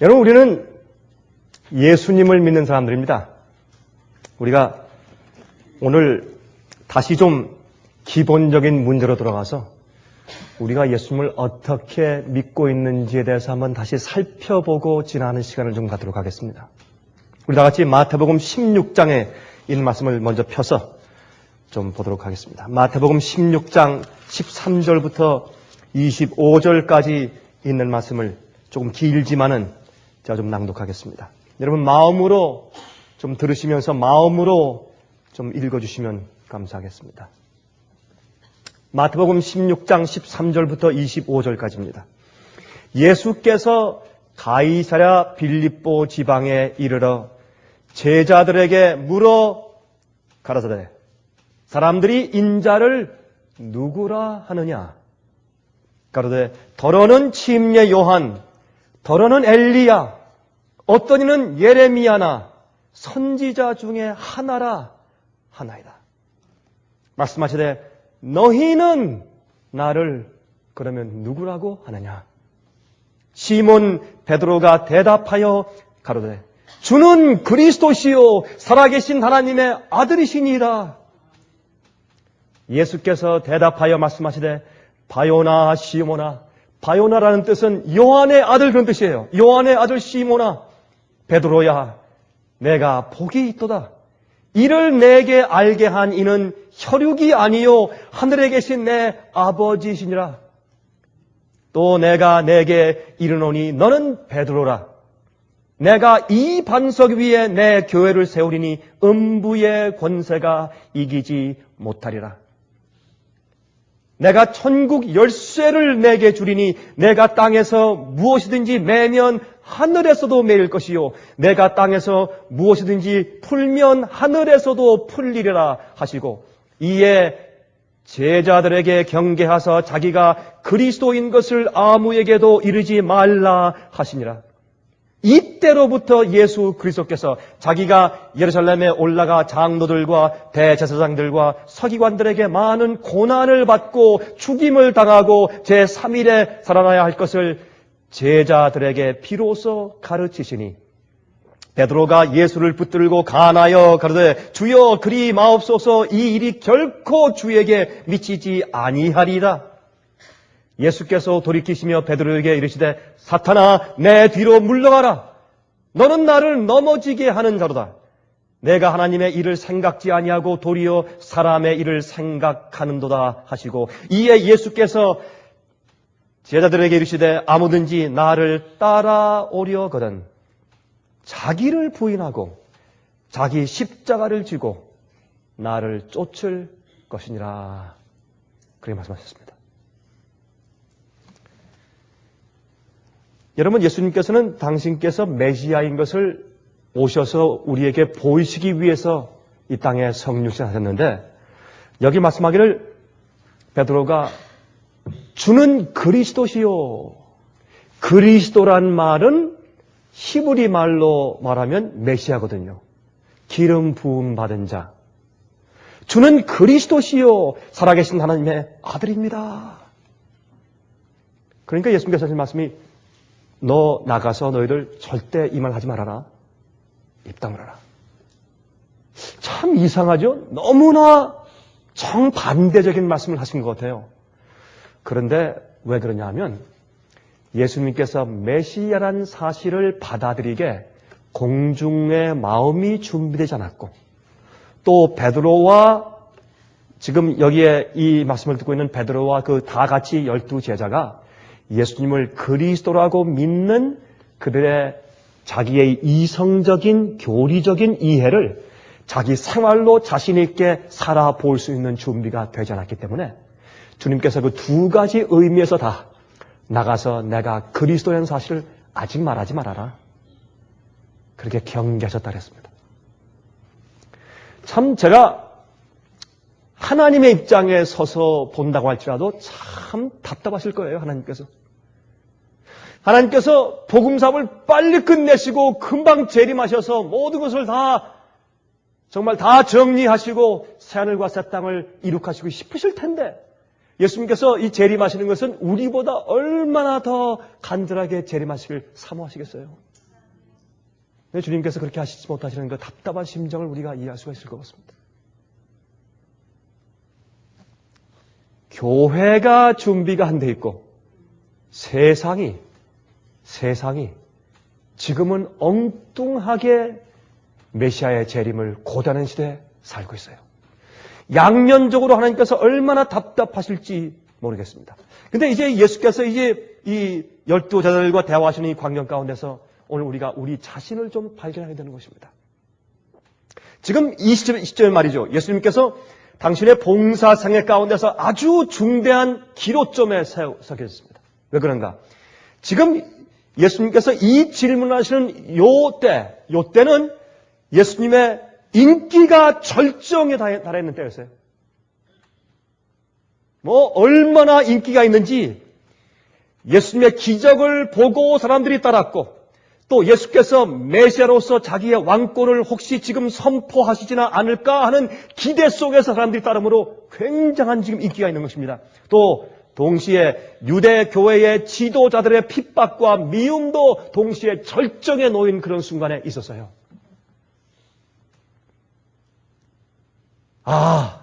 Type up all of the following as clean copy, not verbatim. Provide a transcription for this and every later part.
여러분, 우리는 예수님을 믿는 사람들입니다. 우리가 오늘 다시 좀 기본적인 문제로 돌아가서 우리가 예수님을 어떻게 믿고 있는지에 대해서 한번 다시 살펴보고 지나는 시간을 좀 갖도록 하겠습니다. 우리 다 같이 마태복음 16장에 있는 말씀을 먼저 펴서 좀 보도록 하겠습니다. 마태복음 16장 13절부터 25절까지 있는 말씀을 조금 길지만은 제가 좀 낭독하겠습니다. 여러분 마음으로 좀 들으시면서 마음으로 좀 읽어주시면 감사하겠습니다. 마태복음 16장 13절부터 25절까지입니다. 예수께서 가이사랴 빌립보 지방에 이르러 제자들에게 물어 가라사대 사람들이 인자를 누구라 하느냐? 가로되 더러는 침례 요한, 더러는 엘리야, 어떤 이는 예레미야나 선지자 중에 하나라 하나이다. 말씀하시되 너희는 나를 그러면 누구라고 하느냐? 시몬 베드로가 대답하여 가로되 주는 그리스도시요 살아계신 하나님의 아들이시니라. 예수께서 대답하여 말씀하시되 바요나 시모나, 바요나라는 뜻은 요한의 아들 그런 뜻이에요. 요한의 아들 시모나, 베드로야 내가 복이 있도다. 이를 내게 알게 한 이는 혈육이 아니요 하늘에 계신 내 아버지시니라. 또 내가 내게 이르노니 너는 베드로라. 내가 이 반석 위에 내 교회를 세우리니 음부의 권세가 이기지 못하리라. 내가 천국 열쇠를 내게 주리니 내가 땅에서 무엇이든지 매면 하늘에서도 매일 것이요 내가 땅에서 무엇이든지 풀면 하늘에서도 풀리리라 하시고 이에 제자들에게 경계하사 자기가 그리스도인 것을 아무에게도 이르지 말라 하시니라. 이때로부터 예수 그리스도께서 자기가 예루살렘에 올라가 장로들과 대제사장들과 서기관들에게 많은 고난을 받고 죽임을 당하고 제3일에 살아나야 할 것을 제자들에게 비로소 가르치시니 베드로가 예수를 붙들고 간하여 가로되 주여 그리 마옵소서 이 일이 결코 주에게 미치지 아니하리라. 예수께서 돌이키시며 베드로에게 이르시되 사탄아 내 뒤로 물러가라. 너는 나를 넘어지게 하는 자로다. 내가 하나님의 일을 생각지 아니하고 도리어 사람의 일을 생각하는도다 하시고 이에 예수께서 제자들에게 이르시되 아무든지 나를 따라오려거든 자기를 부인하고 자기 십자가를 지고 나를 쫓을 것이니라. 그렇게 말씀하셨습니다. 여러분 예수님께서는 당신께서 메시아인 것을 오셔서 우리에게 보이시기 위해서 이 땅에 성육신 하셨는데 여기 말씀하기를 베드로가 주는 그리스도시요. 그리스도란 말은 히브리 말로 말하면 메시아거든요. 기름 부음 받은 자. 주는 그리스도시요. 살아계신 하나님의 아들입니다. 그러니까 예수님께서 하신 말씀이 너 나가서 너희들 절대 이 말 하지 말아라. 입 다물어라. 참 이상하죠? 너무나 정반대적인 말씀을 하신 것 같아요. 그런데 왜 그러냐 하면 예수님께서 메시아라는 사실을 받아들이게 공중의 마음이 준비되지 않았고 또 베드로와 지금 여기에 이 말씀을 듣고 있는 베드로와 그 다 같이 12제자가 예수님을 그리스도라고 믿는 그들의 자기의 이성적인 교리적인 이해를 자기 생활로 자신 있게 살아볼 수 있는 준비가 되지 않았기 때문에 주님께서 그 두 가지 의미에서 다 나가서 내가 그리스도라는 사실을 아직 말하지 말아라. 그렇게 경계하셨다 그랬습니다. 참 제가 하나님의 입장에 서서 본다고 할지라도 참 답답하실 거예요. 하나님께서 복음사업을 빨리 끝내시고 금방 재림하셔서 모든 것을 다 정말 다 정리하시고 새하늘과 새 땅을 이룩하시고 싶으실 텐데 예수님께서 이 재림하시는 것은 우리보다 얼마나 더 간절하게 재림하시길 사모하시겠어요? 근데 주님께서 그렇게 하시지 못하시는 그 답답한 심정을 우리가 이해할 수가 있을 것 같습니다. 교회가 준비가 안 돼 있고 세상이 지금은 엉뚱하게 메시아의 재림을 고대하는 시대에 살고 있어요. 양면적으로 하나님께서 얼마나 답답하실지 모르겠습니다. 근데 이제 예수께서 이제 이 12제자들과 대화하시는 이 광경 가운데서 오늘 우리가 우리 자신을 좀 발견하게 되는 것입니다. 지금 이 시점에 말이죠. 예수님께서 당신의 봉사생애 가운데서 아주 중대한 기로점에 서 계셨습니다. 왜 그런가? 지금 예수님께서 이 질문을 하시는 요때는 예수님의 인기가 절정에 달해 있는 때였어요. 얼마나 인기가 있는지 예수님의 기적을 보고 사람들이 따랐고 또 예수께서 메시아로서 자기의 왕권을 혹시 지금 선포하시지나 않을까 하는 기대 속에서 사람들이 따르므로 굉장한 지금 인기가 있는 것입니다. 또 동시에 유대 교회의 지도자들의 핍박과 미움도 동시에 절정에 놓인 그런 순간에 있었어요.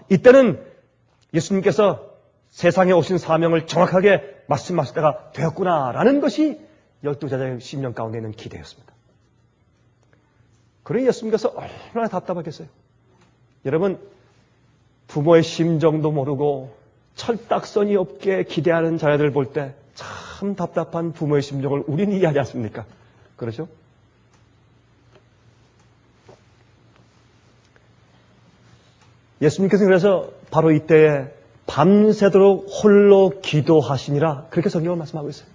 이때는 예수님께서 세상에 오신 사명을 정확하게 말씀하실 때가 되었구나라는 것이 12제자의 심령 가운데 있는 기대였습니다. 그러니 예수님께서 얼마나 답답하겠어요. 여러분, 부모의 심정도 모르고 철딱선이 없게 기대하는 자녀들 볼 때 참 답답한 부모의 심정을 우리는 이해하지 않습니까? 그렇죠? 예수님께서 그래서 바로 이때에 밤새도록 홀로 기도하시니라 그렇게 성경을 말씀하고 있어요.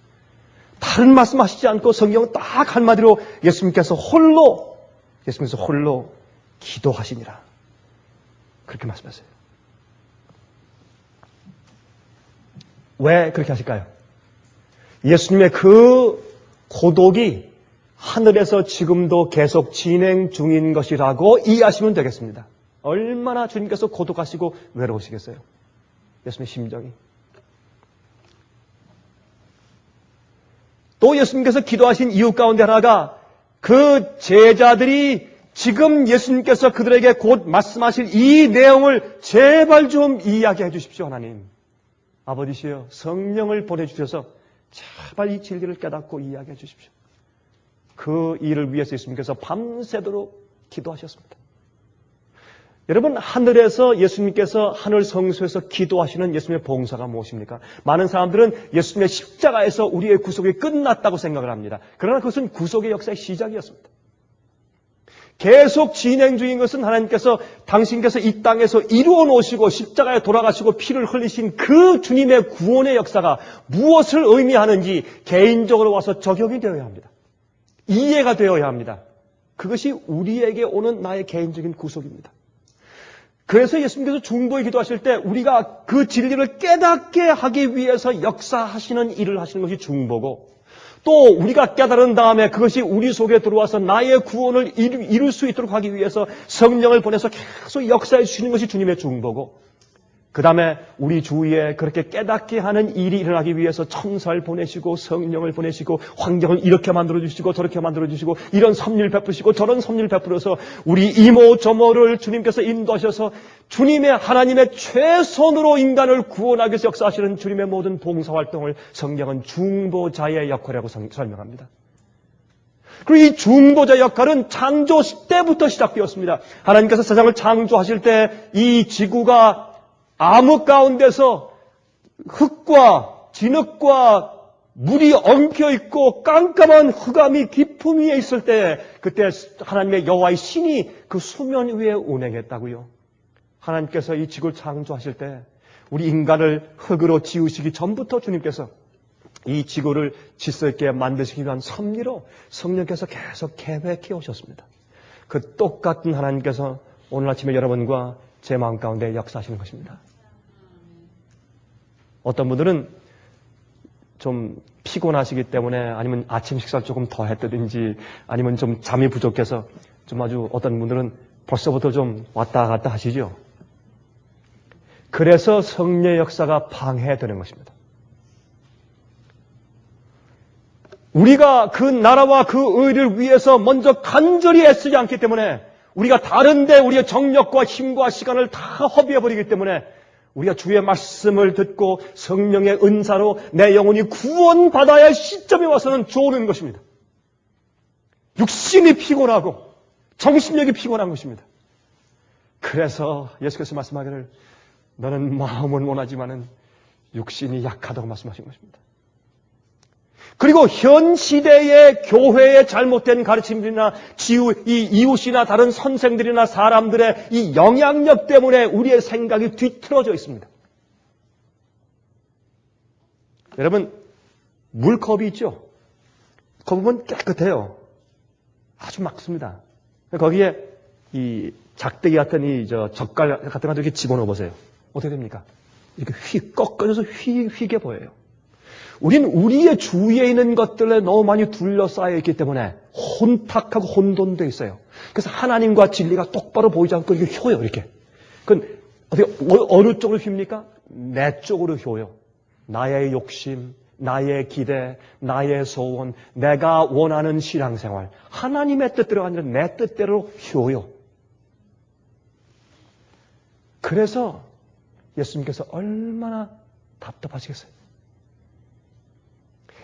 다른 말씀하시지 않고 성경은 딱 한마디로 예수님께서 홀로 기도하시니라 그렇게 말씀하세요. 왜 그렇게 하실까요? 예수님의 그 고독이 하늘에서 지금도 계속 진행 중인 것이라고 이해하시면 되겠습니다. 얼마나 주님께서 고독하시고 외로우시겠어요? 예수님의 심정이. 또 예수님께서 기도하신 이유 가운데 하나가 그 제자들이 지금 예수님께서 그들에게 곧 말씀하실 이 내용을 제발 좀 이야기해 주십시오. 하나님. 아버지시여 성령을 보내주셔서 제발 이 진리를 깨닫고 이야기해 주십시오. 그 일을 위해서 예수님께서 밤새도록 기도하셨습니다. 여러분, 하늘에서 예수님께서 하늘 성소에서 기도하시는 예수님의 봉사가 무엇입니까? 많은 사람들은 예수님의 십자가에서 우리의 구속이 끝났다고 생각을 합니다. 그러나 그것은 구속의 역사의 시작이었습니다. 계속 진행 중인 것은 하나님께서 당신께서 이 땅에서 이루어 놓으시고 십자가에 돌아가시고 피를 흘리신 그 주님의 구원의 역사가 무엇을 의미하는지 개인적으로 와서 적용이 되어야 합니다. 이해가 되어야 합니다. 그것이 우리에게 오는 나의 개인적인 구속입니다. 그래서 예수님께서 중보에 기도하실 때 우리가 그 진리를 깨닫게 하기 위해서 역사하시는 일을 하시는 것이 중보고 또 우리가 깨달은 다음에 그것이 우리 속에 들어와서 나의 구원을 이룰 수 있도록 하기 위해서 성령을 보내서 계속 역사해 주시는 것이 주님의 중보고 그 다음에 우리 주위에 그렇게 깨닫게 하는 일이 일어나기 위해서 천사를 보내시고 성령을 보내시고 환경을 이렇게 만들어주시고 저렇게 만들어주시고 이런 섭리를 베푸시고 저런 섭리를 베풀어서 우리 이모저모를 주님께서 인도하셔서 주님의 하나님의 최선으로 인간을 구원하기 위해서 역사하시는 주님의 모든 봉사활동을 성경은 중보자의 역할이라고 설명합니다. 그리고 이 중보자 역할은 창조 때부터 시작되었습니다. 하나님께서 세상을 창조하실 때 이 지구가 암흑 가운데서 흙과 진흙과 물이 엉켜 있고 깜깜한 흑암이 깊음 위에 있을 때 그때 하나님의 여호와의 신이 그 수면 위에 운행했다고요. 하나님께서 이 지구를 창조하실 때 우리 인간을 흙으로 지으시기 전부터 주님께서 이 지구를 질서 있게 만드시기 위한 섭리로 성령께서 계속 계획해 오셨습니다. 그 똑같은 하나님께서 오늘 아침에 여러분과 제 마음 가운데 역사하시는 것입니다. 어떤 분들은 좀 피곤하시기 때문에 아니면 아침 식사를 조금 더 했다든지 아니면 좀 잠이 부족해서 좀 아주 어떤 분들은 벌써부터 좀 왔다 갔다 하시죠. 그래서 성령의 역사가 방해되는 것입니다. 우리가 그 나라와 그 의를 위해서 먼저 간절히 애쓰지 않기 때문에 우리가 다른데 우리의 정력과 힘과 시간을 다 허비해버리기 때문에 우리가 주의 말씀을 듣고 성령의 은사로 내 영혼이 구원받아야 할 시점에 와서는 조르는 것입니다. 육신이 피곤하고 정신력이 피곤한 것입니다. 그래서 예수께서 말씀하기를 너는 마음은 원하지만은 육신이 약하다고 말씀하신 것입니다. 그리고 현 시대의 교회의 잘못된 가르침들이나 이 이웃이나 다른 선생들이나 사람들의 이 영향력 때문에 우리의 생각이 뒤틀어져 있습니다. 여러분, 물컵이 있죠? 컵은 깨끗해요. 아주 맑습니다. 거기에 이 작대기 같은 젓갈 같은 거 이렇게 집어넣어 보세요. 어떻게 됩니까? 이렇게 꺾어져서 휘게 보여요. 우리는 우리의 주위에 있는 것들에 너무 많이 둘러싸여 있기 때문에 혼탁하고 혼돈되어 있어요. 그래서 하나님과 진리가 똑바로 보이지 않고 이렇게 휘어요, 이렇게. 그건 어느 쪽으로 휩니까? 내 쪽으로 휘어요. 나의 욕심, 나의 기대, 나의 소원, 내가 원하는 신앙생활. 하나님의 뜻대로 아니라 내 뜻대로 휘어요. 그래서 예수님께서 얼마나 답답하시겠어요.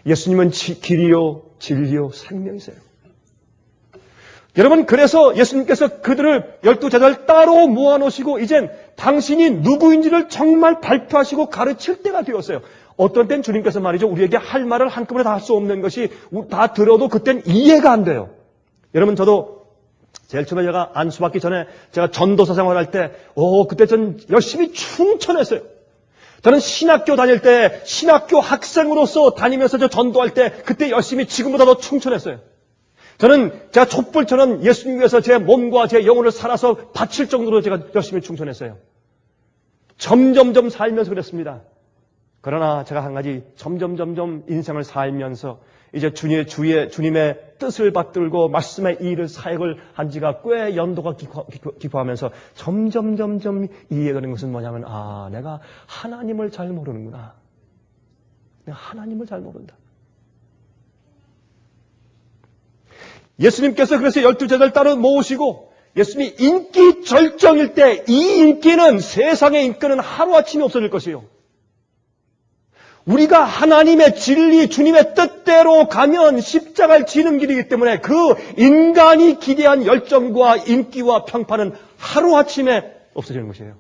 예수님은 길이요, 진리요, 생명이세요. 여러분, 그래서 예수님께서 그들을 12제자를 따로 모아놓으시고 이젠 당신이 누구인지를 정말 발표하시고 가르칠 때가 되었어요. 어떤 땐 주님께서 말이죠, 우리에게 할 말을 한꺼번에 다 할 수 없는 것이 다 들어도 그땐 이해가 안 돼요. 여러분, 저도 제일 처음에 제가 안수받기 전에 제가 전도사 생활할 때 그때 전 열심히 충천했어요. 저는 신학교 다닐 때 신학교 학생으로서 다니면서 저 전도할 때 그때 열심히 지금보다 더 충천했어요. 저는 제가 촛불처럼 예수님 위해서 제 몸과 제 영혼을 살아서 바칠 정도로 제가 열심히 충천했어요. 점점점 살면서 그랬습니다. 그러나 제가 한 가지 점점 인생을 살면서 이제 주님의 뜻을 받들고 말씀의 일을 사역을 한 지가 꽤 연도가 깊어하면서 점점 이해되는 것은 뭐냐면 내가 하나님을 잘 모르는구나. 내가 하나님을 잘 모른다. 예수님께서 그래서 12제자를 따로 모으시고 예수님이 인기 절정일 때 이 인기는 세상의 인기는 하루아침에 없어질 것이에요. 우리가 하나님의 진리, 주님의 뜻대로 가면 십자가를 지는 길이기 때문에 그 인간이 기대한 열정과 인기와 평판은 하루아침에 없어지는 것이에요.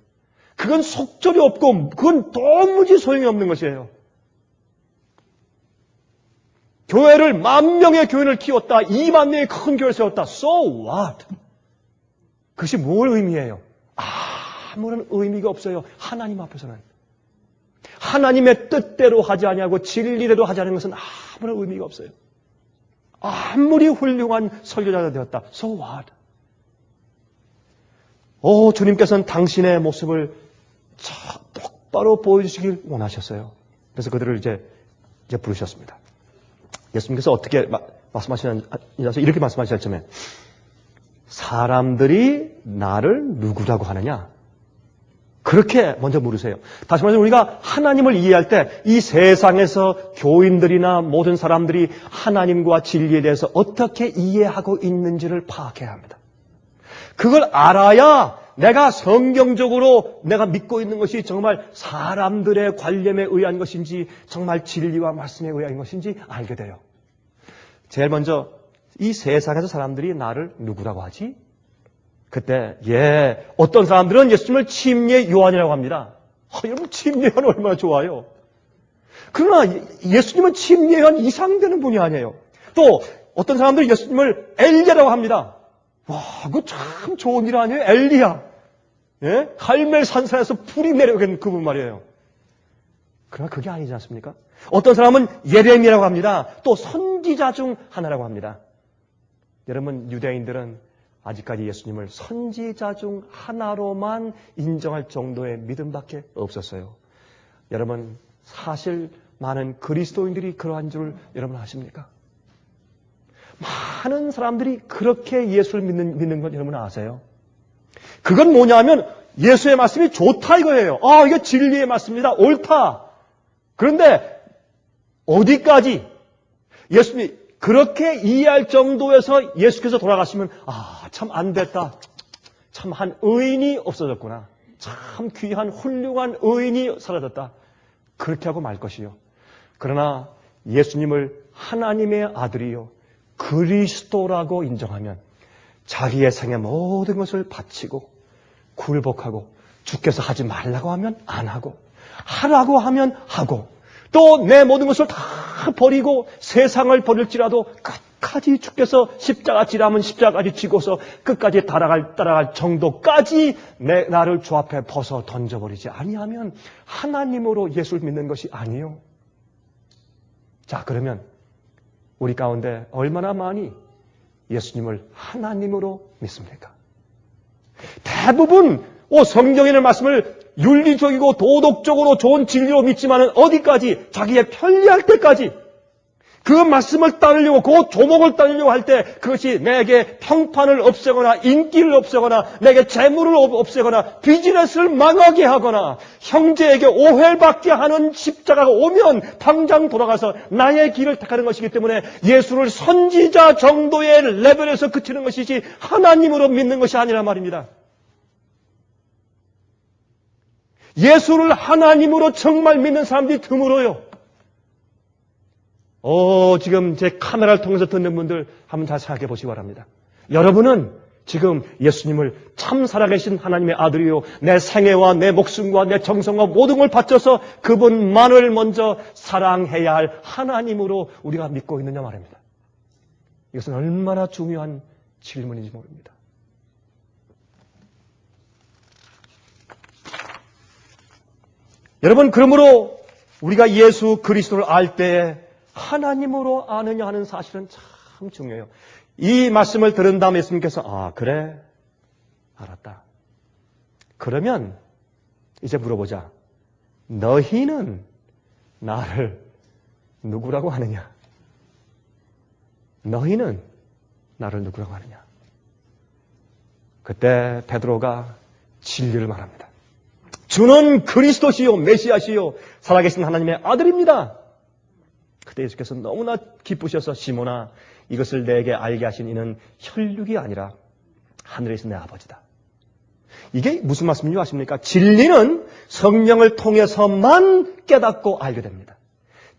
그건 속절이 없고 그건 도무지 소용이 없는 것이에요. 교회를 10,000명의 교회를 키웠다. 20,000명의 큰 교회를 세웠다. So what? 그것이 뭘 의미해요? 아무런 의미가 없어요. 하나님 앞에서는. 하나님의 뜻대로 하지 아니하고 진리대로 하지 않는 것은 아무런 의미가 없어요. 아무리 훌륭한 설교자가 되었다. So what? 주님께서는 당신의 모습을 똑바로 보여주시길 원하셨어요. 그래서 그들을 이제 부르셨습니다. 예수님께서 어떻게 말씀하시냐서 이렇게 말씀하실 점에 사람들이 나를 누구라고 하느냐? 그렇게 먼저 물으세요. 다시 말해서 우리가 하나님을 이해할 때 이 세상에서 교인들이나 모든 사람들이 하나님과 진리에 대해서 어떻게 이해하고 있는지를 파악해야 합니다. 그걸 알아야 내가 성경적으로 내가 믿고 있는 것이 정말 사람들의 관념에 의한 것인지 정말 진리와 말씀에 의한 것인지 알게 돼요. 제일 먼저 이 세상에서 사람들이 나를 누구라고 하지? 그때 어떤 사람들은 예수님을 침례 요한이라고 합니다. 여러분 침례 요한 얼마나 좋아요. 그러나 예수님은 침례 요한 이상되는 분이 아니에요. 또 어떤 사람들은 예수님을 엘리야라고 합니다. 그거 참 좋은 일 아니에요? 엘리야. 갈멜 산산에서 불이 내려오는 그분 말이에요. 그러나 그게 아니지 않습니까? 어떤 사람은 예레미야라고 합니다. 또 선지자 중 하나라고 합니다. 여러분 유대인들은 아직까지 예수님을 선지자 중 하나로만 인정할 정도의 믿음밖에 없었어요. 여러분 사실 많은 그리스도인들이 그러한 줄 여러분 아십니까? 많은 사람들이 그렇게 예수를 믿는 건 여러분 아세요? 그건 뭐냐면 예수의 말씀이 좋다 이거예요. 이게 진리의 말씀입니다. 옳다. 그런데 어디까지? 예수님이 그렇게 이해할 정도에서 예수께서 돌아가시면 참 안 됐다. 참 한 의인이 없어졌구나. 참 귀한 훌륭한 의인이 사라졌다. 그렇게 하고 말 것이요. 그러나 예수님을 하나님의 아들이요 그리스도라고 인정하면 자기의 생의 모든 것을 바치고 굴복하고 주께서 하지 말라고 하면 안 하고 하라고 하면 하고 또 내 모든 것을 다 버리고 세상을 버릴지라도 끝까지 주께서 십자가 지라면 십자가까지 지고서 끝까지 따라갈 정도까지 나를 주 앞에 벗어 던져버리지 아니하면 하나님으로 예수를 믿는 것이 아니요. 자, 그러면 우리 가운데 얼마나 많이 예수님을 하나님으로 믿습니까? 대부분 성경의 말씀을 윤리적이고 도덕적으로 좋은 진리로 믿지만은 어디까지? 자기의 편리할 때까지 그 말씀을 따르려고 그 조목을 따르려고 할 때 그것이 내게 평판을 없애거나 인기를 없애거나 내게 재물을 없애거나 비즈니스를 망하게 하거나 형제에게 오해를 받게 하는 십자가가 오면 당장 돌아가서 나의 길을 택하는 것이기 때문에 예수를 선지자 정도의 레벨에서 그치는 것이지 하나님으로 믿는 것이 아니란 말입니다. 예수를 하나님으로 정말 믿는 사람들이 드물어요. 지금 제 카메라를 통해서 듣는 분들 한번 잘 생각해 보시기 바랍니다. 여러분은 지금 예수님을 참 살아계신 하나님의 아들이요 내 생애와 내 목숨과 내 정성과 모든 걸 바쳐서 그분만을 먼저 사랑해야 할 하나님으로 우리가 믿고 있느냐 말입니다. 이것은 얼마나 중요한 질문인지 모릅니다. 여러분, 그러므로 우리가 예수 그리스도를 알 때에 하나님으로 아느냐 하는 사실은 참 중요해요. 이 말씀을 들은 다음에 예수님께서 그래 알았다. 그러면 이제 물어보자. 너희는 나를 누구라고 하느냐? 너희는 나를 누구라고 하느냐? 그때 베드로가 진리를 말합니다. 주는 그리스도시요 메시아시요 살아계신 하나님의 아들입니다. 그때 예수께서 너무나 기쁘셔서 시몬아 이것을 내게 알게 하신 이는 혈육이 아니라 하늘에 있는 내 아버지다. 이게 무슨 말씀인지 아십니까? 진리는 성령을 통해서만 깨닫고 알게 됩니다.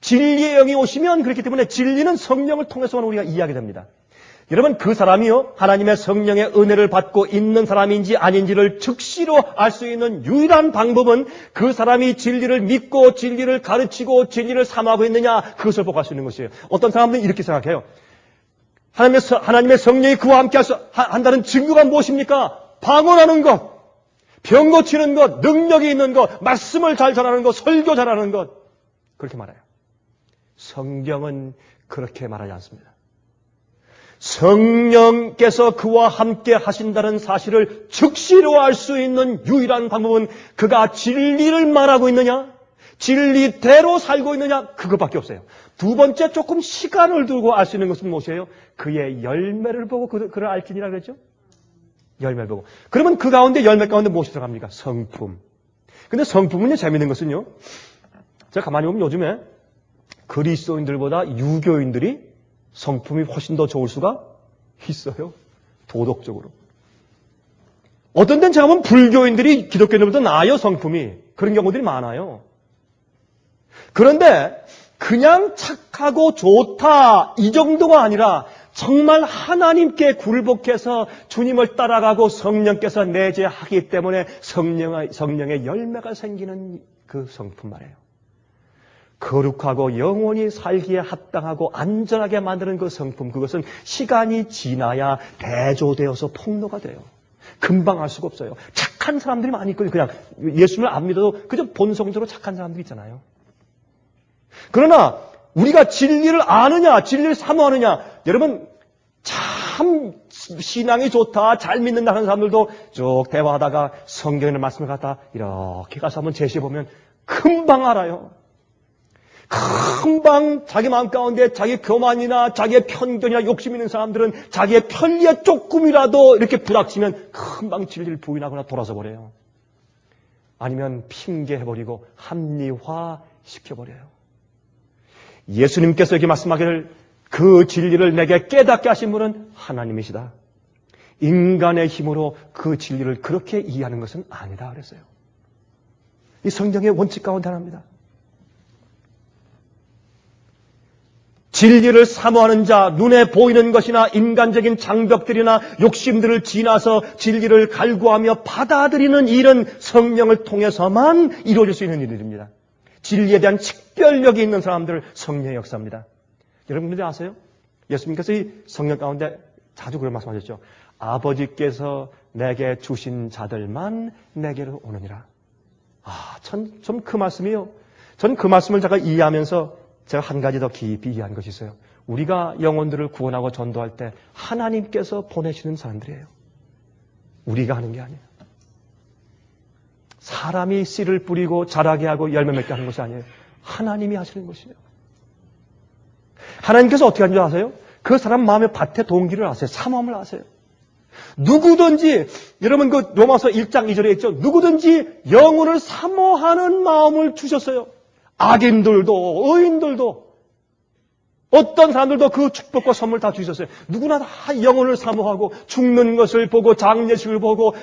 진리의 영이 오시면 그렇기 때문에 진리는 성령을 통해서만 우리가 이해하게 됩니다. 여러분, 그 사람이요 하나님의 성령의 은혜를 받고 있는 사람인지 아닌지를 즉시로 알 수 있는 유일한 방법은 그 사람이 진리를 믿고 진리를 가르치고 진리를 삼하고 있느냐 그것을 보고 할 수 있는 것이에요. 어떤 사람들은 이렇게 생각해요. 하나님의 성령이 그와 함께 한다는 증거가 무엇입니까? 방언하는 것, 병 고치는 것, 능력이 있는 것, 말씀을 잘 전하는 것, 설교 잘하는 것 그렇게 말해요. 성경은 그렇게 말하지 않습니다. 성령께서 그와 함께 하신다는 사실을 즉시로 알 수 있는 유일한 방법은 그가 진리를 말하고 있느냐, 진리대로 살고 있느냐 그것밖에 없어요. 두 번째 조금 시간을 두고 알 수 있는 것은 무엇이에요? 그의 열매를 보고 그를 알지니라 그랬죠? 열매를 보고. 그러면 그 가운데 열매 가운데 무엇이 들어갑니까? 성품. 근데 성품은요 재밌는 것은요. 제가 가만히 보면 요즘에 그리스도인들보다 유교인들이 성품이 훨씬 더 좋을 수가 있어요. 도덕적으로. 어떤 때는 제가 보면 불교인들이 기독교인들보다 나아요, 성품이. 그런 경우들이 많아요. 그런데 그냥 착하고 좋다 이 정도가 아니라 정말 하나님께 굴복해서 주님을 따라가고 성령께서 내재하기 때문에 성령의 열매가 생기는 그 성품 말이에요. 거룩하고 영원히 살기에 합당하고 안전하게 만드는 그 성품, 그것은 시간이 지나야 대조되어서 폭로가 돼요. 금방 알 수가 없어요. 착한 사람들이 많이 있거든요. 그냥 예수를 안 믿어도 그저 본성적으로 착한 사람들이 있잖아요. 그러나 우리가 진리를 아느냐, 진리를 사모하느냐, 여러분 참 신앙이 좋다, 잘 믿는다 하는 사람들도 쭉 대화하다가 성경의 말씀을 갖다 이렇게 가서 한번 제시해보면 금방 알아요. 금방 자기 마음 가운데 자기 교만이나 자기의 편견이나 욕심 있는 사람들은 자기의 편리에 조금이라도 이렇게 부닥치면 금방 진리를 부인하거나 돌아서 버려요. 아니면 핑계해버리고 합리화시켜버려요. 예수님께서 이렇게 말씀하기를 그 진리를 내게 깨닫게 하신 분은 하나님이시다. 인간의 힘으로 그 진리를 그렇게 이해하는 것은 아니다 그랬어요. 이 성경의 원칙 가운데 하나입니다. 진리를 사모하는 자, 눈에 보이는 것이나 인간적인 장벽들이나 욕심들을 지나서 진리를 갈구하며 받아들이는 일은 성령을 통해서만 이루어질 수 있는 일입니다. 진리에 대한 식별력이 있는 사람들 성령의 역사입니다. 여러분들이 아세요? 예수님께서 이 성령 가운데 자주 그런 말씀하셨죠. 아버지께서 내게 주신 자들만 내게로 오느니라. 전 그 말씀이요. 전 그 말씀을 제가 이해하면서 제가 한 가지 더 깊이 이해한 것이 있어요. 우리가 영혼들을 구원하고 전도할 때 하나님께서 보내시는 사람들이에요. 우리가 하는 게 아니에요. 사람이 씨를 뿌리고 자라게 하고 열매 맺게 하는 것이 아니에요. 하나님이 하시는 것이에요. 하나님께서 어떻게 하는 줄 아세요? 그 사람 마음의 밭의 동기를 아세요. 사모함을 아세요. 누구든지, 여러분 그 로마서 1장 2절에 있죠. 누구든지 영혼을 사모하는 마음을 주셨어요. 악인들도 의인들도 어떤 사람들도 그 축복과 선물 다 주셨어요. 누구나 다 영혼을 사모하고 죽는 것을 보고 장례식을 보고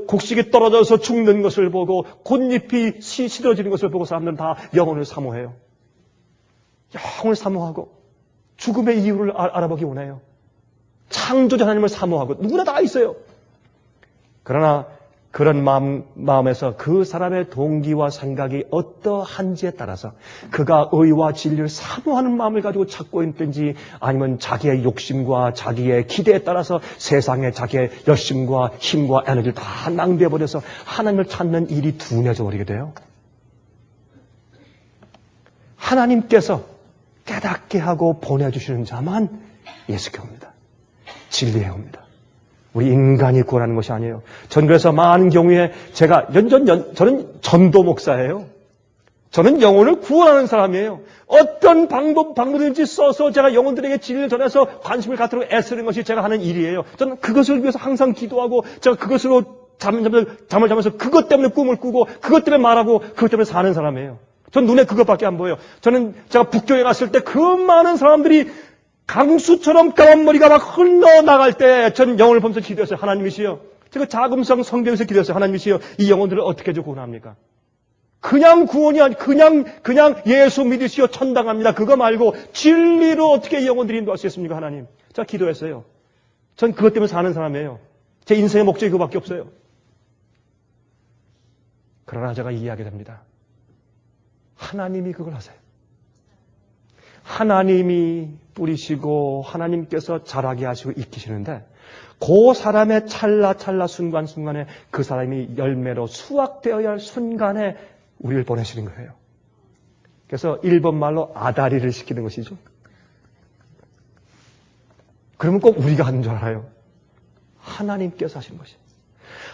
곡식이 떨어져서 죽는 것을 보고 꽃잎이 시들어지는 것을 보고 사람들은 다 영혼을 사모해요. 영혼을 사모하고 죽음의 이유를 알아보기 원해요. 창조자 하나님을 사모하고 누구나 다 있어요. 그러나 그런 마음에서 그 사람의 동기와 생각이 어떠한지에 따라서 그가 의와 진리를 사모하는 마음을 가지고 찾고 있든지 아니면 자기의 욕심과 자기의 기대에 따라서 세상에 자기의 열심과 힘과 에너지를 다 낭비해버려서 하나님을 찾는 일이 둔해져 버리게 돼요. 하나님께서 깨닫게 하고 보내주시는 자만 예수께 옵니다. 진리에 옵니다. 우리 인간이 구원하는 것이 아니에요. 전 그래서 많은 경우에 저는 전도 목사예요. 저는 영혼을 구원하는 사람이에요. 어떤 방법든지 써서 제가 영혼들에게 진리를 전해서 관심을 갖도록 애쓰는 것이 제가 하는 일이에요. 저는 그것을 위해서 항상 기도하고 제가 그것으로 잠을 자면서 그것 때문에 꿈을 꾸고 그것 때문에 말하고 그것 때문에 사는 사람이에요. 전 눈에 그것밖에 안 보여요. 제가 북경에 갔을 때 그 많은 사람들이 강수처럼 까만 머리가 막 흘러나갈 때 전 영혼을 보면서 기도했어요. 하나님이시여. 제가 자금성 성경에서 기도했어요. 하나님이시여. 이 영혼들을 어떻게 해서 구원합니까? 그냥 구원이 아니 그냥 예수 믿으시오 천당합니다. 그거 말고 진리로 어떻게 이 영혼들이 인도할 수 있습니까? 하나님. 제가 기도했어요. 전 그것 때문에 사는 사람이에요. 제 인생의 목적이 그거밖에 없어요. 그러나 제가 이해하게 됩니다. 하나님이 그걸 하세요. 하나님이 뿌리시고 하나님께서 자라게 하시고 익히시는데 그 사람의 찰나 순간순간에 그 사람이 열매로 수확되어야 할 순간에 우리를 보내시는 거예요. 그래서 일본 말로 아다리를 시키는 것이죠. 그러면 꼭 우리가 하는 줄 알아요. 하나님께서 하시는 것이에요.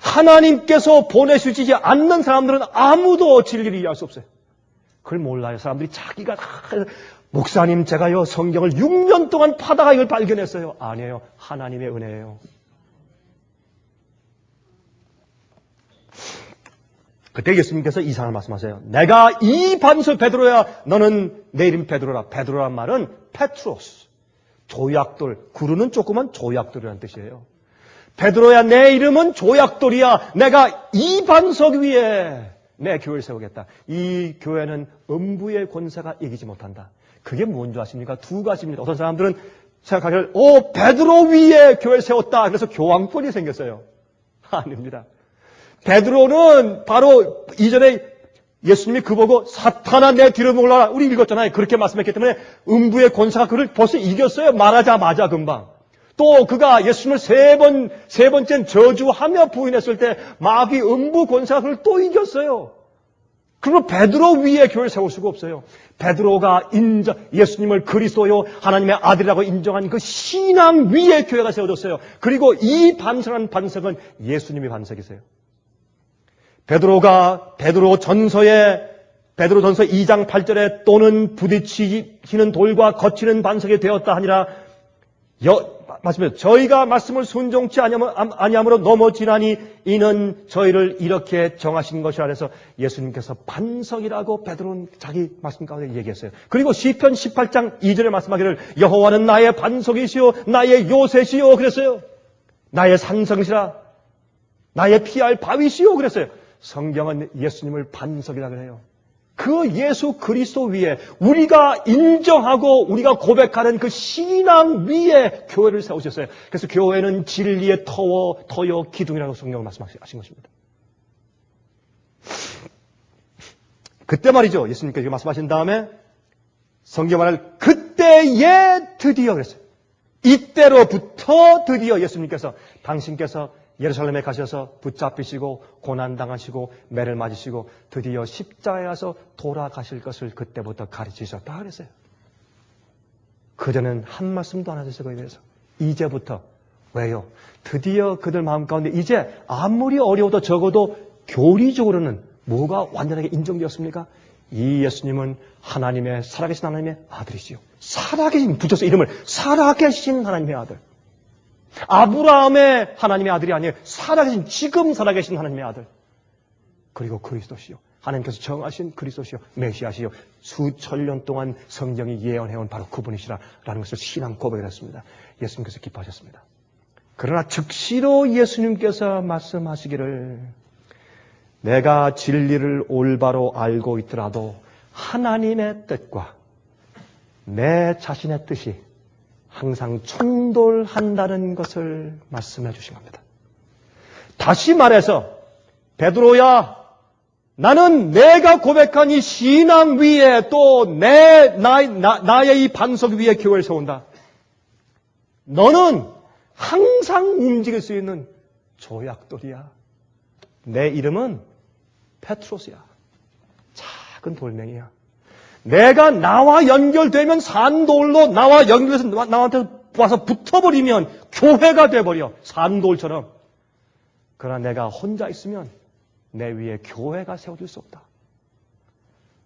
하나님께서 보내주지 않는 사람들은 아무도 진리를 이해할 수 없어요. 그걸 몰라요. 사람들이 자기가 목사님 제가요 성경을 6년 동안 파다가 이걸 발견했어요. 아니에요. 하나님의 은혜예요. 그때 예수님께서 이상한 말씀하세요. 내가 이 반석 베드로야. 너는 내 이름 베드로라. 베드로란 말은 페트로스. 조약돌. 구르는 조그만 조약돌이라는 뜻이에요. 베드로야 내 이름은 조약돌이야. 내가 이 반석 위에 내 교회를 세우겠다. 이 교회는 음부의 권세가 이기지 못한다. 그게 뭔지 아십니까? 두 가지입니다. 어떤 사람들은 생각하기를 베드로 위에 교회를 세웠다. 그래서 교황권이 생겼어요. 아닙니다. 베드로는 바로 이전에 예수님이 그 보고 사탄아 내 뒤로 물러라. 우리 읽었잖아요. 그렇게 말씀했기 때문에 음부의 권세가 그를 벌써 이겼어요. 말하자마자 금방. 또 그가 예수님을 세 번째는 저주하며 부인했을 때 마귀 음부 권세가 그를 또 이겼어요. 그러면 베드로 위에 교회를 세울 수가 없어요. 베드로가 예수님을 그리스도요 하나님의 아들이라고 인정한 그 신앙 위에 교회가 세워졌어요. 그리고 이 반석은 예수님의 반석이세요. 베드로전서 2장 8절에 또는 부딪히는 돌과 거치는 반석이 되었다 하니라 말씀해요. 저희가 말씀을 순종치 아니함으로 넘어지나니 이는 저희를 이렇게 정하신 것이라 해서 예수님께서 반석이라고 베드로는 자기 말씀 가운데 얘기했어요. 그리고 시편 18장 2절에 말씀하기를 여호와는 나의 반석이시오 나의 요새시오 그랬어요. 나의 산성시라 나의 피할 바위시오 그랬어요. 성경은 예수님을 반석이라 그래요. 그 예수 그리스도 위에 우리가 인정하고 우리가 고백하는 그 신앙 위에 교회를 세우셨어요. 그래서 교회는 진리의 터여 기둥이라고 성경을 말씀하신 것입니다. 그때 말이죠. 예수님께서 말씀하신 다음에 성경 말을 그때에 드디어 그랬어요. 이때로부터 드디어 예수님께서 당신께서 예루살렘에 가셔서 붙잡히시고 고난당하시고 매를 맞으시고 드디어 십자가에 가서 돌아가실 것을 그때부터 가르치셨다 그랬어요. 그전엔 한 말씀도 안 하셨어요. 거기에 대해서. 이제부터. 왜요? 드디어 그들 마음 가운데 이제 아무리 어려워도 적어도 교리적으로는 뭐가 완전하게 인정되었습니까? 이 예수님은 하나님의 살아계신 하나님의 아들이시요. 살아계신 붙여서 이름을 살아계신 하나님의 아들. 아브라함의 하나님의 아들이 아니에요. 지금 살아계신 하나님의 아들. 그리고 그리스도시요. 하나님께서 정하신 그리스도시요. 메시아시요. 수천 년 동안 성경이 예언해온 바로 그분이시라는 것을 신앙 고백을 했습니다. 예수님께서 기뻐하셨습니다. 그러나 즉시로 예수님께서 말씀하시기를 내가 진리를 올바로 알고 있더라도 하나님의 뜻과 내 자신의 뜻이 항상 충돌한다는 것을 말씀해 주신 겁니다. 다시 말해서 베드로야 나는 내가 고백한 이 신앙 위에 또 나의 이 반석 위에 교회를 세운다. 너는 항상 움직일 수 있는 조약돌이야. 내 이름은 페트로스야. 작은 돌멩이야. 내가 나와 연결되면 산돌로 나와 연결해서 나한테 와서 붙어버리면 교회가 돼버려. 산돌처럼. 그러나 내가 혼자 있으면 내 위에 교회가 세워질 수 없다.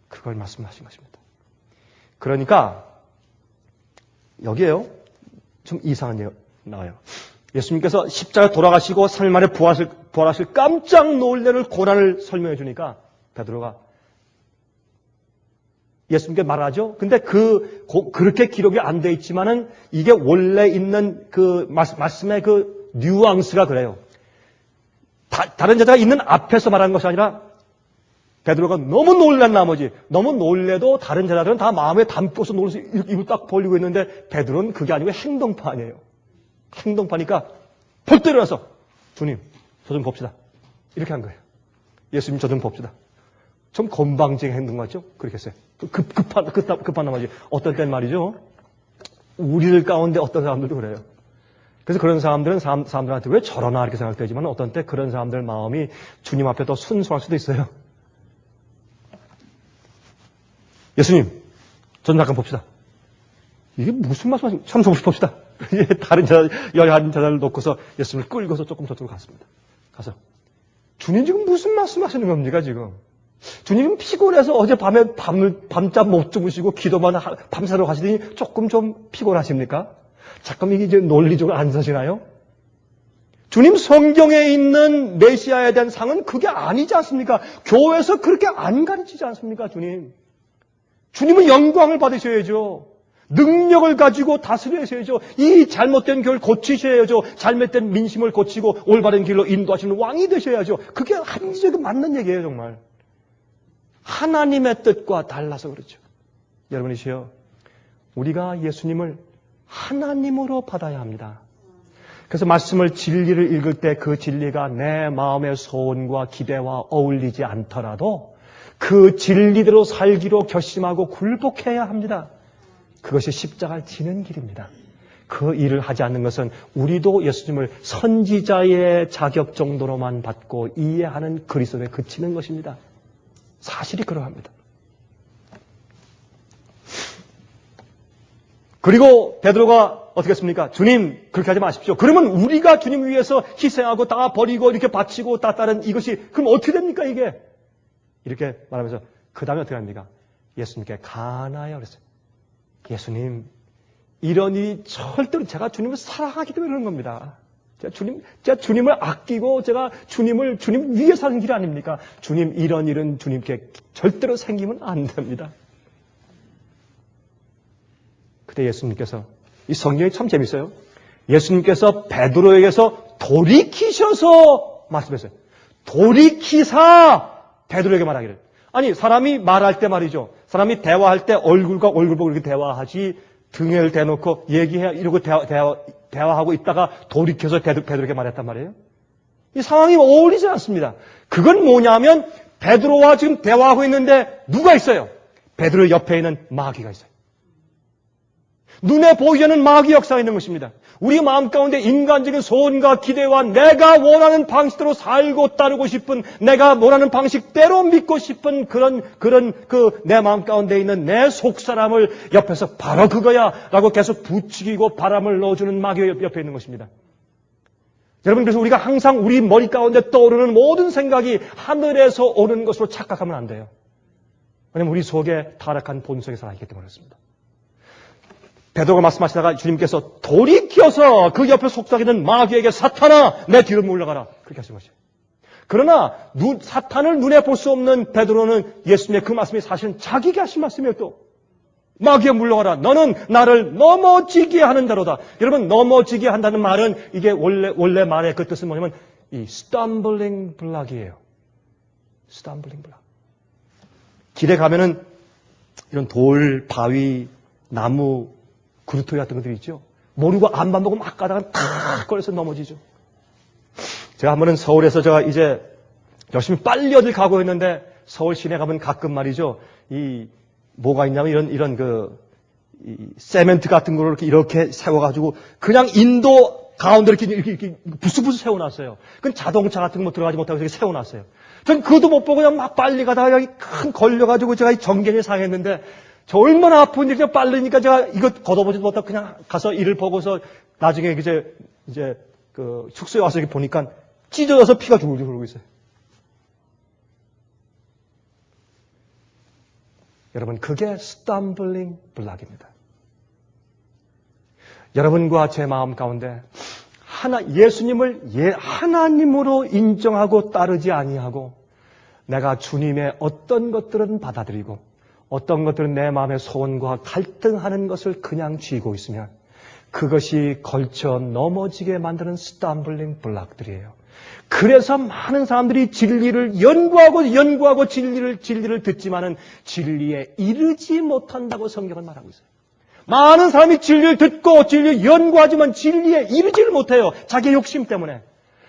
그걸 말씀하신 것입니다. 그러니까 여기에요. 좀 이상한 얘기가 나와요. 예수님께서 십자가에 돌아가시고 3일 만에 부활하실 깜짝 놀랄 고난을 설명해 주니까 베드로가 예수님께 말하죠. 근데 그렇게 기록이 안 돼 있지만은 이게 원래 있는 그 말씀의 그 뉘앙스가 그래요. 다른 제자가 있는 앞에서 말하는 것이 아니라 베드로가 너무 놀란 나머지 너무 놀래도 다른 제자들은 다 마음에 담고서 놀라서 입을 딱 벌리고 있는데 베드로는 그게 아니고 행동파니에요. 행동파니까 벌떡 일어나서 주님 저 좀 봅시다. 이렇게 한 거예요. 예수님 저 좀 봅시다. 좀 건방진 행동 같죠? 그렇게 했어요. 급한 나머지 어떤 때는 말이죠. 우리들 가운데 어떤 사람들도 그래요. 그래서 그런 사람들은 사람들한테 왜 저러나 이렇게 생각되지만 어떤 때 그런 사람들 마음이 주님 앞에 더 순수할 수도 있어요. 예수님, 전 잠깐 봅시다. 이게 무슨 말씀하시는 참 봅시다. 다른 여한 자들을 놓고서 예수님을 끌고서 조금 저쪽으로 갔습니다. 가서 주님 지금 무슨 말씀하시는 겁니까 지금? 주님 피곤해서 어젯밤에 밤잠 못 주무시고 기도만 밤새도록 하시더니 조금 좀 피곤하십니까? 잠깐 이게 이제 논리적으로 안 서시나요? 주님 성경에 있는 메시아에 대한 상은 그게 아니지 않습니까? 교회에서 그렇게 안 가르치지 않습니까, 주님? 주님은 영광을 받으셔야죠. 능력을 가지고 다스리셔야죠. 이 잘못된 교회를 고치셔야죠. 잘못된 민심을 고치고 올바른 길로 인도하시는 왕이 되셔야죠. 그게 한지적으로 맞는 얘기예요, 정말. 하나님의 뜻과 달라서 그렇죠. 여러분이시여, 우리가 예수님을 하나님으로 받아야 합니다. 그래서 말씀을 진리를 읽을 때 그 진리가 내 마음의 소원과 기대와 어울리지 않더라도 그 진리대로 살기로 결심하고 굴복해야 합니다. 그것이 십자가를 지는 길입니다. 그 일을 하지 않는 것은 우리도 예수님을 선지자의 자격 정도로만 받고 이해하는 그리스도에 그치는 것입니다. 사실이 그러합니다. 그리고 베드로가 어떻게 했습니까? 주님 그렇게 하지 마십시오. 그러면 우리가 주님 위해서 희생하고 다 버리고 이렇게 바치고 다 따른 이것이 그럼 어떻게 됩니까 이게? 이렇게 말하면서 그 다음에 어떻게 합니까? 예수님께 간하여 그랬어요. 예수님 이런 일이 절대로 제가 주님을 사랑하기 때문에 그런 겁니다. 제가 주님을 아끼고 제가 주님 위해 사는 길 아닙니까? 주님, 이런 일은 주님께 절대로 생기면 안 됩니다. 그때 예수님께서, 이 성경이 참 재밌어요. 예수님께서 베드로에게서 돌이키셔서 말씀했어요. 돌이키사 베드로에게 말하기를. 아니, 사람이 말할 때 말이죠. 사람이 대화할 때 얼굴과 얼굴 보고 이렇게 대화하지, 등을 대놓고 얘기해, 이러고 대화하고 있다가 돌이켜서 베드로에게 말했단 말이에요. 이 상황이 어울리지 않습니다. 그건 뭐냐면, 베드로와 지금 대화하고 있는데 누가 있어요? 베드로 옆에 있는 마귀가 있어요. 눈에 보이지 않는 마귀 역사가 있는 것입니다. 우리 마음 가운데 인간적인 소원과 기대와 내가 원하는 방식대로 살고 따르고 싶은, 내가 원하는 방식대로 믿고 싶은 그런 내 마음 가운데 있는 내 속사람을 옆에서 바로 그거야 라고 계속 부추기고 바람을 넣어주는 마귀 옆에 있는 것입니다. 여러분, 그래서 우리가 항상 우리 머리 가운데 떠오르는 모든 생각이 하늘에서 오는 것으로 착각하면 안 돼요. 왜냐하면 우리 속에 타락한 본성이 살아있기 때문에 그렇습니다. 베드로가 말씀하시다가 주님께서 돌이켜서 그 옆에 속삭이는 마귀에게 사탄아 내 뒤로 물러가라 그렇게 하신 것이에요. 그러나 사탄을 눈에 볼 수 없는 베드로는 예수님의 그 말씀이 사실은 자기가 하신 말씀이에요. 또 마귀에 물러가라 너는 나를 넘어지게 하는 대로다. 여러분, 넘어지게 한다는 말은 이게 원래 말의 그 뜻은 뭐냐면 이 stumbling block이에요. stumbling block. 길에 가면은 이런 돌, 바위, 나무, 구루토리 같은 것들이 있죠. 모르고 안만 보고 막 가다가 탁 걸려서 넘어지죠. 제가 한 번은 서울에서 제가 이제 열심히 빨리 어딜 가고 있는데 서울 시내 가면 가끔 말이죠. 뭐가 있냐면 이런 세멘트 같은 거를 이렇게 세워가지고 그냥 인도 가운데 이렇게 부스부스 세워놨어요. 그건 자동차 같은 거 들어가지 못하고 이렇게 세워놨어요. 전 그것도 못 보고 그냥 막 빨리 가다가 큰 걸려가지고 제가 정견이 상했는데 저 얼마나 아픈지 그냥 빠르니까 제가 이거 걷어보지도 못하고 그냥 가서 일을 보고서 나중에 이제 그 숙소에 와서 이렇게 보니까 찢어져서 피가 줄줄 흐르고 있어요. 여러분, 그게 스탬블링 블락입니다. 여러분과 제 마음 가운데 예수님을 하나님으로 인정하고 따르지 아니하고 내가 주님의 어떤 것들은 받아들이고 어떤 것들은 내 마음의 소원과 갈등하는 것을 그냥 쥐고 있으면 그것이 걸쳐 넘어지게 만드는 스탬블링 블락들이에요. 그래서 많은 사람들이 진리를 연구하고 진리를 듣지만은 진리에 이르지 못한다고 성경은 말하고 있어요. 많은 사람이 진리를 듣고 진리를 연구하지만 진리에 이르지를 못해요. 자기의 욕심 때문에.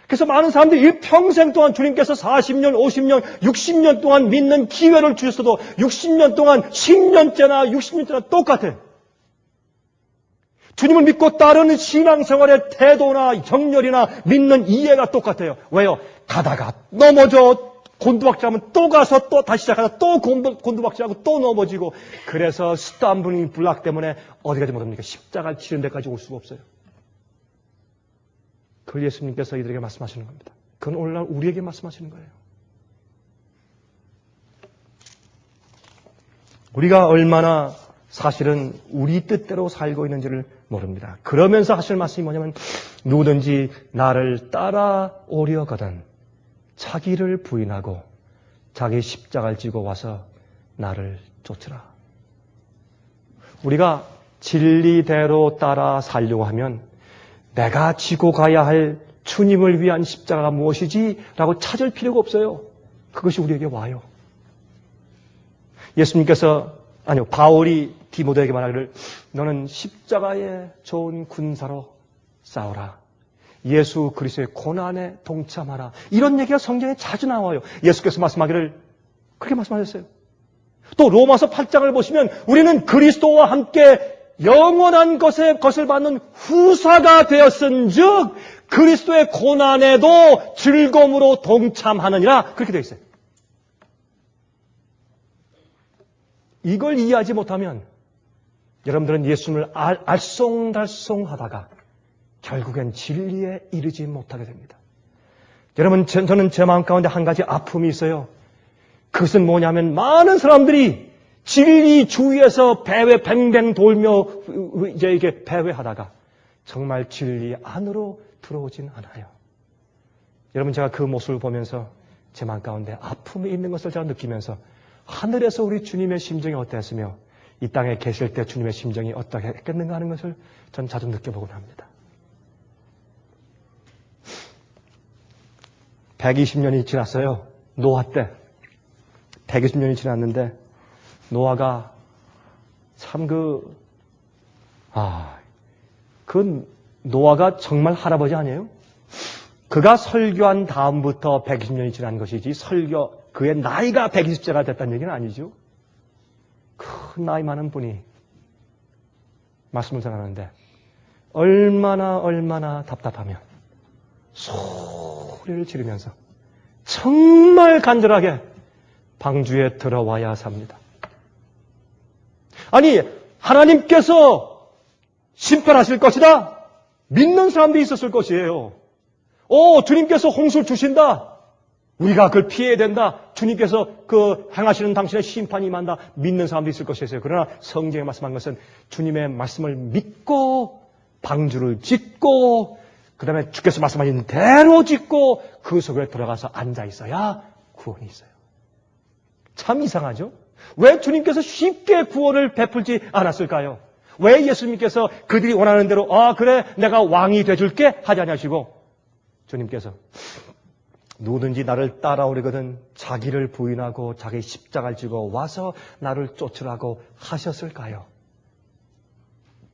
그래서 많은 사람들이 일평생 동안 주님께서 40년, 50년, 60년 동안 믿는 기회를 주셨어도 60년 동안 10년째나 60년째나 똑같아요. 주님을 믿고 따르는 신앙생활의 태도나 정렬이나 믿는 이해가 똑같아요. 왜요? 가다가 넘어져 곤두박질하면 또 가서 또 다시 시작하다 또 곤두박질하고 또 넘어지고 그래서 스탬블링 블락 때문에 어디 가지 못합니까? 십자가를 치는 데까지 올 수가 없어요. 그걸 예수님께서 이들에게 말씀하시는 겁니다. 그건 오늘날 우리에게 말씀하시는 거예요. 우리가 얼마나 사실은 우리 뜻대로 살고 있는지를 모릅니다. 그러면서 하실 말씀이 뭐냐면 누구든지 나를 따라오려거든 자기를 부인하고 자기 십자가를 지고 와서 나를 쫓으라. 우리가 진리대로 따라 살려고 하면 내가 지고 가야 할 주님을 위한 십자가가 무엇이지? 라고 찾을 필요가 없어요. 그것이 우리에게 와요. 바울이 디모데에게 말하기를 너는 십자가에 좋은 군사로 싸우라. 예수 그리스도의 고난에 동참하라. 이런 얘기가 성경에 자주 나와요. 예수께서 말씀하기를 그렇게 말씀하셨어요. 또 로마서 8장을 보시면 우리는 그리스도와 함께 영원한 것을 받는 후사가 되었은즉 그리스도의 고난에도 즐거움으로 동참하느니라 그렇게 되어 있어요. 이걸 이해하지 못하면 여러분들은 예수님을 알쏭달쏭하다가 결국엔 진리에 이르지 못하게 됩니다. 여러분, 저는 제 마음 가운데 한 가지 아픔이 있어요. 그것은 뭐냐면 많은 사람들이 진리 주위에서 배회 뱅뱅 돌며 이제 이게 배회하다가 정말 진리 안으로 들어오진 않아요. 여러분, 제가 그 모습을 보면서 제 마음 가운데 아픔이 있는 것을 제가 느끼면서 하늘에서 우리 주님의 심정이 어땠으며 이 땅에 계실 때 주님의 심정이 어떻게 했겠는가 하는 것을 전 자주 느껴보곤 합니다. 120년이 지났어요. 노아 때. 120년이 지났는데 노아가 참 노아가 정말 할아버지 아니에요? 그가 설교한 다음부터 120년이 지난 것이지 그의 나이가 120세가 됐다는 얘기는 아니죠. 큰 나이 많은 분이 말씀을 전하는데 얼마나 답답하면 소리를 지르면서 정말 간절하게 방주에 들어와야 삽니다. 아니, 하나님께서 심판하실 것이다. 믿는 사람들이 있었을 것이에요. 주님께서 홍수를 주신다. 우리가 그걸 피해야 된다. 주님께서 행하시는 당신의 심판이 임한다. 믿는 사람도 있을 것이었어요. 그러나 성경에 말씀한 것은 주님의 말씀을 믿고 방주를 짓고 그 다음에 주께서 말씀하신 대로 짓고 그 속에 들어가서 앉아 있어야 구원이 있어요. 참 이상하죠? 왜 주님께서 쉽게 구원을 베풀지 않았을까요? 왜 예수님께서 그들이 원하는 대로 그래 내가 왕이 돼줄게 하지 않으시고 주님께서 누구든지 나를 따라오려거든 자기를 부인하고 자기 십자가를 지고 와서 나를 쫓으라고 하셨을까요?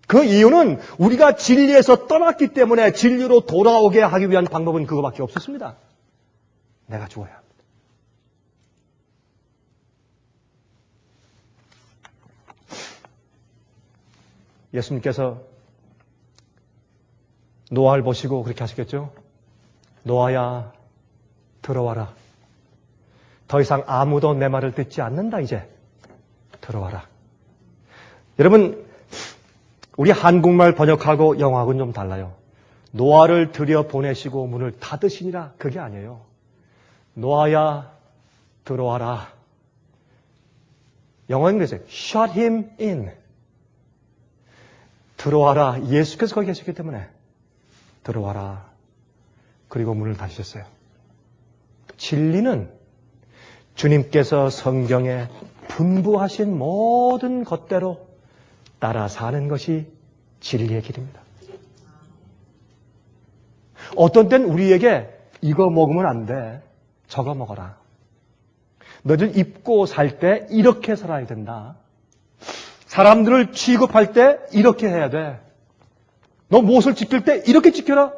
그 이유는 우리가 진리에서 떠났기 때문에 진리로 돌아오게 하기 위한 방법은 그거밖에 없었습니다. 내가 죽어야 합니다. 예수님께서 노아를 보시고 그렇게 하시겠죠? 노아야, 들어와라. 더 이상 아무도 내 말을 듣지 않는다, 이제. 들어와라. 여러분, 우리 한국말 번역하고 영어하고는 좀 달라요. 노아를 들여보내시고 문을 닫으시니라, 그게 아니에요. 노아야, 들어와라. 영어는 그랬어요. Shut him in. 들어와라. 예수께서 거기 계시기 때문에 들어와라. 그리고 문을 닫으셨어요. 진리는 주님께서 성경에 분부하신 모든 것대로 따라 사는 것이 진리의 길입니다. 어떤 땐 우리에게 이거 먹으면 안 돼. 저거 먹어라. 너들 입고 살 때 이렇게 살아야 된다. 사람들을 취급할 때 이렇게 해야 돼. 너 무엇을 지킬 때 이렇게 지켜라.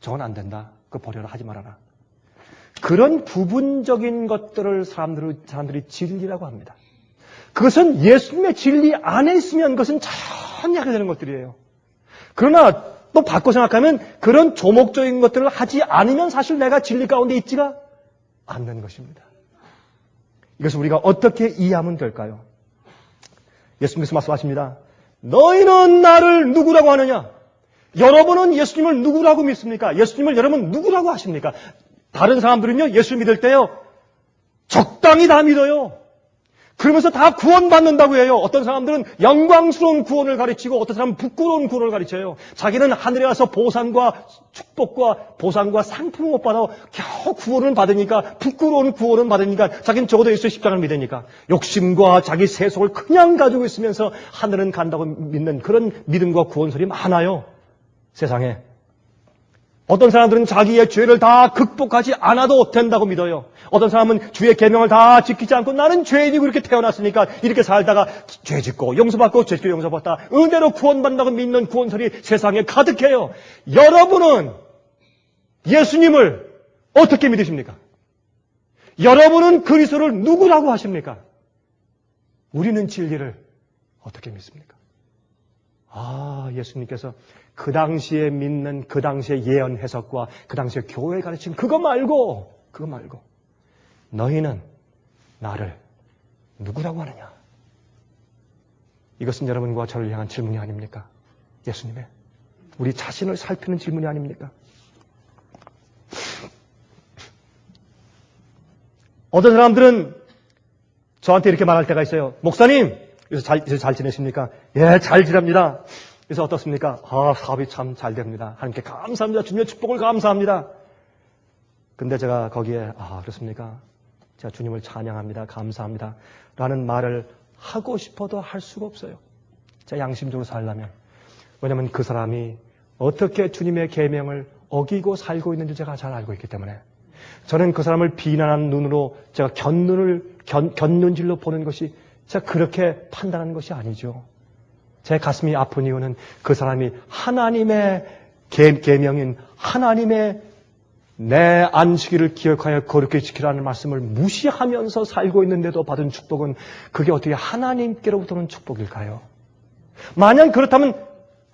저건 안 된다. 그거 버려라. 하지 말아라. 그런 부분적인 것들을 사람들이 진리라고 합니다. 그것은 예수님의 진리 안에 있으면 그것은 자연히 하게 되는 것들이에요. 그러나 또 바꿔 생각하면 그런 조목적인 것들을 하지 않으면 사실 내가 진리 가운데 있지가 않는 것입니다. 이것을 우리가 어떻게 이해하면 될까요? 예수님께서 말씀하십니다. 너희는 나를 누구라고 하느냐? 여러분은 예수님을 누구라고 믿습니까? 예수님을 여러분 누구라고 하십니까? 다른 사람들은요, 예수 믿을 때요, 적당히 다 믿어요. 그러면서 다 구원받는다고 해요. 어떤 사람들은 영광스러운 구원을 가르치고 어떤 사람은 부끄러운 구원을 가르쳐요. 자기는 하늘에 가서 보상과 축복과 보상과 상품을 못 받아 겨우 구원을 받으니까, 부끄러운 구원을 받으니까 자기는 적어도 예수의 십자가를 믿으니까 욕심과 자기 세속을 그냥 가지고 있으면서 하늘은 간다고 믿는 그런 믿음과 구원설이 많아요. 세상에. 어떤 사람들은 자기의 죄를 다 극복하지 않아도 된다고 믿어요. 어떤 사람은 주의 계명을 다 지키지 않고 나는 죄인이고 이렇게 태어났으니까 이렇게 살다가 죄 짓고 용서받고 죄 짓고 용서받다 은혜로 구원받는다고 믿는 구원설이 세상에 가득해요. 여러분은 예수님을 어떻게 믿으십니까? 여러분은 그리스도를 누구라고 하십니까? 우리는 진리를 어떻게 믿습니까? 예수님께서 그 당시에 믿는 그 당시의 예언 해석과 그 당시에 교회 가르침 그거 말고 너희는 나를 누구라고 하느냐? 이것은 여러분과 저를 향한 질문이 아닙니까? 예수님의 우리 자신을 살피는 질문이 아닙니까? 어떤 사람들은 저한테 이렇게 말할 때가 있어요. 목사님, 이제 잘 지내십니까? 예, 잘 지냅니다. 그래서 어떻습니까? 사업이 참 잘 됩니다. 하나님께 감사합니다. 주님의 축복을 감사합니다. 근데 제가 거기에, 그렇습니까? 제가 주님을 찬양합니다. 감사합니다. 라는 말을 하고 싶어도 할 수가 없어요. 제가 양심적으로 살려면. 왜냐하면 그 사람이 어떻게 주님의 계명을 어기고 살고 있는지 제가 잘 알고 있기 때문에 저는 그 사람을 비난하는 눈으로 제가 곁눈질로 보는 것이 제가 그렇게 판단하는 것이 아니죠. 제 가슴이 아픈 이유는 그 사람이 하나님의 계명인 하나님의 내 안식일을 기억하여 거룩히 지키라는 말씀을 무시하면서 살고 있는데도 받은 축복은 그게 어떻게 하나님께로부터는 축복일까요? 만약 그렇다면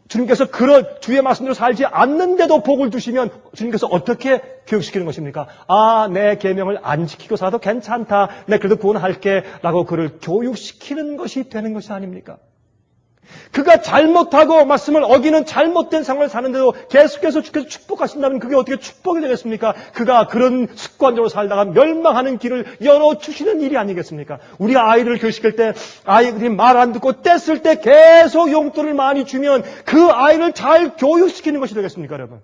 주님께서 그런 주의 말씀대로 살지 않는데도 복을 주시면 주님께서 어떻게 교육시키는 것입니까? 내 계명을 안 지키고 살아도 괜찮다. 내 그래도 구원할게. 라고 그를 교육시키는 것이 되는 것이 아닙니까? 그가 잘못하고 말씀을 어기는 잘못된 생활을 사는데도 계속해서 주께서 축복하신다면 그게 어떻게 축복이 되겠습니까? 그가 그런 습관적으로 살다가 멸망하는 길을 열어주시는 일이 아니겠습니까? 우리 아이를 교육시킬 때 아이들이 말 안 듣고 뗐을 때 계속 용돈을 많이 주면 그 아이를 잘 교육시키는 것이 되겠습니까, 여러분?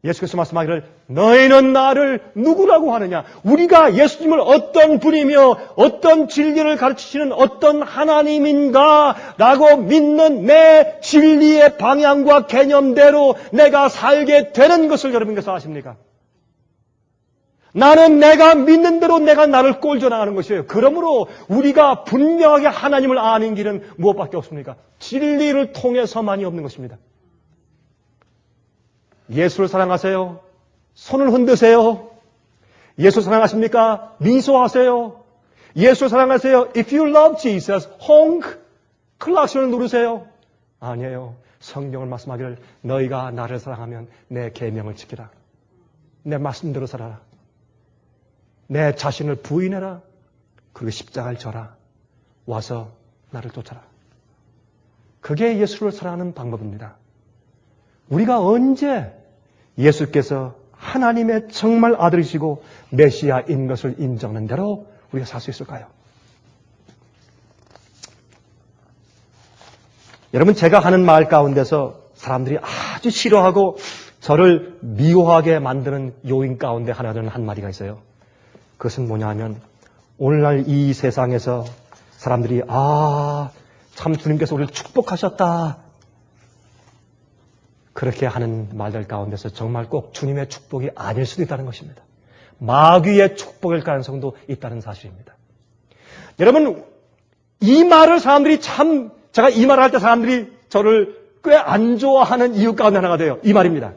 예수께서 말씀하기를 너희는 나를 누구라고 하느냐? 우리가 예수님을 어떤 분이며 어떤 진리를 가르치시는 어떤 하나님인가 라고 믿는 내 진리의 방향과 개념대로 내가 살게 되는 것을 여러분께서 아십니까? 나는 내가 믿는 대로 내가 나를 꼴져 나가는 것이에요. 그러므로 우리가 분명하게 하나님을 아는 길은 무엇밖에 없습니까? 진리를 통해서만이 없는 것입니다. 예수를 사랑하세요? 손을 흔드세요? 예수 사랑하십니까? 미소하세요? 예수 사랑하세요? If you love Jesus, honk, 클락션을 누르세요? 아니에요. 성경을 말씀하기를 너희가 나를 사랑하면 내 계명을 지키라. 내 말씀대로 살아라. 내 자신을 부인해라. 그리고 십자가를 져라. 와서 나를 쫓아라. 그게 예수를 사랑하는 방법입니다. 우리가 언제 예수께서 하나님의 정말 아들이시고 메시아인 것을 인정하는 대로 우리가 살 수 있을까요? 여러분, 제가 하는 말 가운데서 사람들이 아주 싫어하고 저를 미워하게 만드는 요인 가운데 하나는 한마디가 있어요. 그것은 뭐냐 하면 오늘날 이 세상에서 사람들이 참 주님께서 우리를 축복하셨다. 그렇게 하는 말들 가운데서 정말 꼭 주님의 축복이 아닐 수도 있다는 것입니다. 마귀의 축복일 가능성도 있다는 사실입니다. 여러분, 이 말을 사람들이 제가 이 말을 할 때 사람들이 저를 꽤 안 좋아하는 이유 가운데 하나가 돼요. 이 말입니다.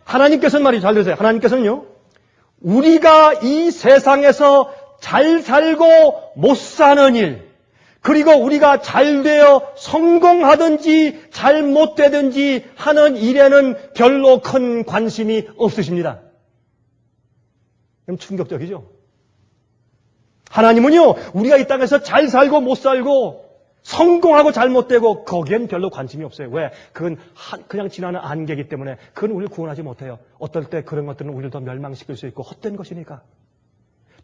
하나님께서는 말이 잘 들으세요. 하나님께서는요, 우리가 이 세상에서 잘 살고 못 사는 일, 그리고 우리가 잘 되어 성공하든지 잘못되든지 하는 일에는 별로 큰 관심이 없으십니다. 그럼 충격적이죠? 하나님은요, 우리가 이 땅에서 잘 살고 못 살고 성공하고 잘못되고 거기엔 별로 관심이 없어요. 왜? 그건 그냥 지나는 안개이기 때문에 그건 우리를 구원하지 못해요. 어떨 때 그런 것들은 우리를 더 멸망시킬 수 있고 헛된 것이니까.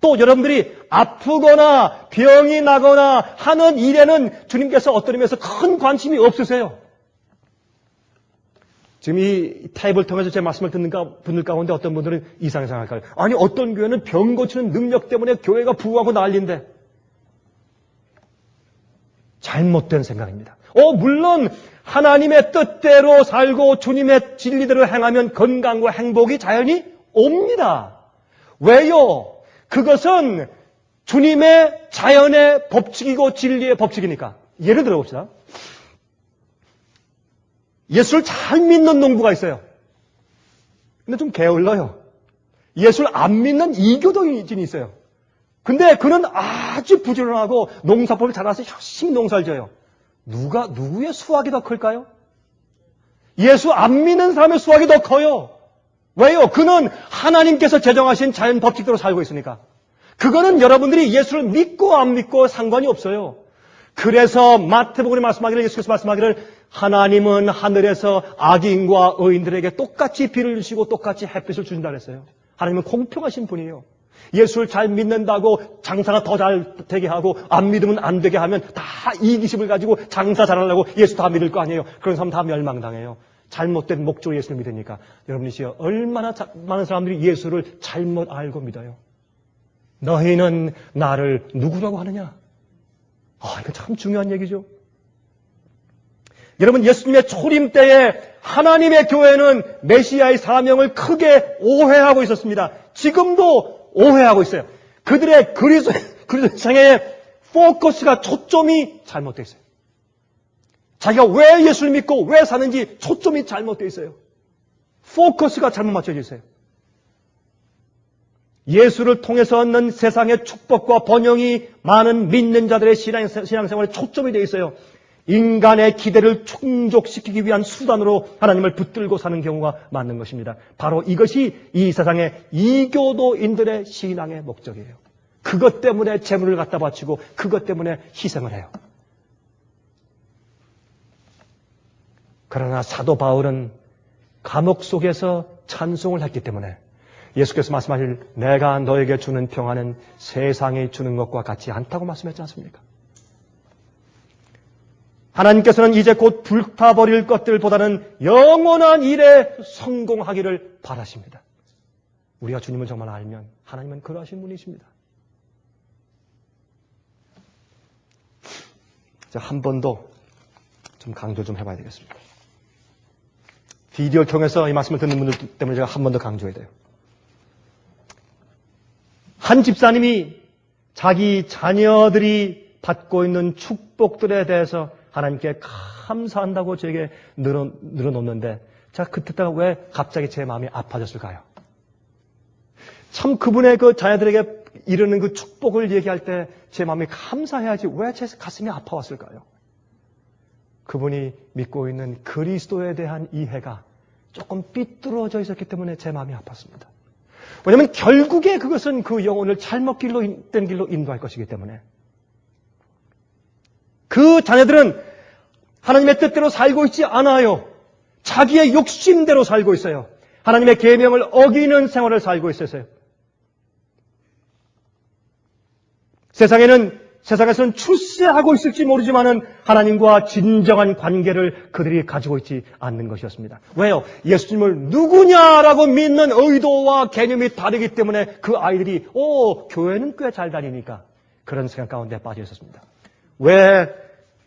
또 여러분들이 아프거나 병이 나거나 하는 일에는 주님께서 어떤 의미에서 큰 관심이 없으세요. 지금 이 타입을 통해서 제 말씀을 듣는 분들 가운데 어떤 분들은 이상하게 생각할까요? 아니, 어떤 교회는 병 고치는 능력 때문에 교회가 부흥하고 난리인데. 잘못된 생각입니다. 물론 하나님의 뜻대로 살고 주님의 진리대로 행하면 건강과 행복이 자연히 옵니다. 왜요? 그것은 주님의 자연의 법칙이고 진리의 법칙이니까. 예를 들어 봅시다. 예수를 잘 믿는 농부가 있어요. 근데 좀 게을러요. 예수를 안 믿는 이교도인이 있어요. 근데 그는 아주 부지런하고 농사법을 잘 알아서 열심히 농사를 져요. 누구의 수확이 더 클까요? 예수 안 믿는 사람의 수확이 더 커요. 왜요? 그는 하나님께서 제정하신 자연 법칙대로 살고 있으니까. 그거는 여러분들이 예수를 믿고 안 믿고 상관이 없어요. 그래서 마태복음에 말씀하기를, 예수께서 말씀하기를 하나님은 하늘에서 악인과 의인들에게 똑같이 비를 주시고 똑같이 햇빛을 주신다 그랬어요. 하나님은 공평하신 분이에요. 예수를 잘 믿는다고 장사가 더 잘 되게 하고 안 믿으면 안 되게 하면 다 이기심을 가지고 장사 잘하려고 예수 다 믿을 거 아니에요. 그런 사람 다 멸망당해요. 잘못된 목적으로 예수를 믿으니까. 여러분이시여, 얼마나 많은 사람들이 예수를 잘못 알고 믿어요. 너희는 나를 누구라고 하느냐? 이건 참 중요한 얘기죠. 여러분, 예수님의 초림 때에 하나님의 교회는 메시아의 사명을 크게 오해하고 있었습니다. 지금도 오해하고 있어요. 그들의 그리스도의 포커스가, 초점이 잘못되어 있어요. 자기가 왜 예수를 믿고 왜 사는지 초점이 잘못되어 있어요. 포커스가 잘못 맞춰져 있어요. 예수를 통해서 얻는 세상의 축복과 번영이 많은 믿는 자들의 신앙생활에 초점이 되어 있어요. 인간의 기대를 충족시키기 위한 수단으로 하나님을 붙들고 사는 경우가 많은 것입니다. 바로 이것이 이 세상의 이교도인들의 신앙의 목적이에요. 그것 때문에 재물을 갖다 바치고 그것 때문에 희생을 해요. 그러나 사도 바울은 감옥 속에서 찬송을 했기 때문에 예수께서 말씀하실 내가 너에게 주는 평안은 세상이 주는 것과 같지 않다고 말씀했지 않습니까? 하나님께서는 이제 곧 불타버릴 것들보다는 영원한 일에 성공하기를 바라십니다. 우리가 주님을 정말 알면 하나님은 그러하신 분이십니다. 한 번 더 좀 강조 좀 해봐야 되겠습니다. 비디오를 통해서 이 말씀을 듣는 분들 때문에 제가 한 번 더 강조해야 돼요. 한 집사님이 자기 자녀들이 받고 있는 축복들에 대해서 하나님께 감사한다고 저에게 늘어놓는데 제가 그때다가 왜 갑자기 제 마음이 아파졌을까요? 참 그분의 그 자녀들에게 이르는 그 축복을 얘기할 때 제 마음이 감사해야지 왜 제 가슴이 아파왔을까요? 그분이 믿고 있는 그리스도에 대한 이해가 조금 삐뚤어져 있었기 때문에 제 마음이 아팠습니다. 왜냐하면 결국에 그것은 그 영혼을 잘못된 길로 인도할 것이기 때문에 그 자녀들은 하나님의 뜻대로 살고 있지 않아요. 자기의 욕심대로 살고 있어요. 하나님의 계명을 어기는 생활을 살고 있어요. 세상에서는 출세하고 있을지 모르지만은 하나님과 진정한 관계를 그들이 가지고 있지 않는 것이었습니다. 왜요? 예수님을 누구냐라고 믿는 의도와 개념이 다르기 때문에 그 아이들이 교회는 꽤 잘 다니니까 그런 생각 가운데 빠져 있었습니다. 왜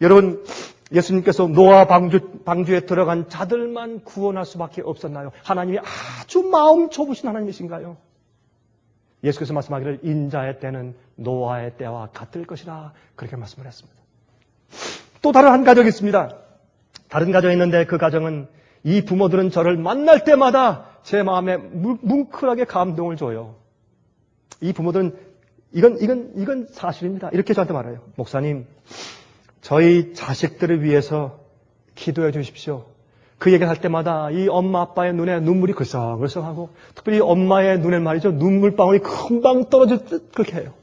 여러분 예수님께서 노아 방주에 들어간 자들만 구원할 수밖에 없었나요? 하나님이 아주 마음 좁으신 하나님이신가요? 예수께서 말씀하기를 인자의 때는 노아의 때와 같을 것이라 그렇게 말씀을 했습니다. 또 다른 한 가정이 있습니다. 다른 가정이 있는데 그 가정은 이 부모들은 저를 만날 때마다 제 마음에 뭉클하게 감동을 줘요. 이 부모들은 이건 사실입니다. 이렇게 저한테 말해요. 목사님, 저희 자식들을 위해서 기도해 주십시오. 그 얘기를 할 때마다 이 엄마 아빠의 눈에 눈물이 글썽글썽하고 특별히 엄마의 눈에 말이죠. 눈물방울이 금방 떨어질 듯 그렇게 해요.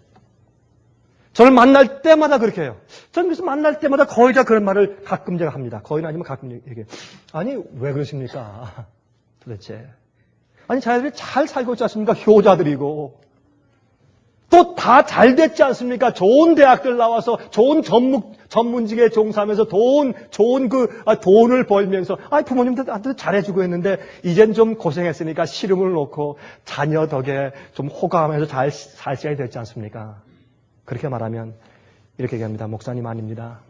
저를 만날 때마다 그렇게 해요. 저는 그래서 만날 때마다 거의 다 그런 말을 가끔 제가 합니다. 거의는 아니면 가끔 얘기해요. 아니 왜 그러십니까? 도대체. 아니 자기들이 잘 살고 있지 않습니까? 효자들이고 또 다 잘 됐지 않습니까? 좋은 대학들 나와서 좋은 전문직에 종사하면서 좋은 돈을 벌면서 부모님들한테 잘해주고 했는데 이젠 좀 고생했으니까 시름을 놓고 자녀 덕에 좀 호강하면서 잘 살 시간이 됐지 않습니까? 그렇게 말하면 이렇게 얘기합니다. 목사님 아닙니다.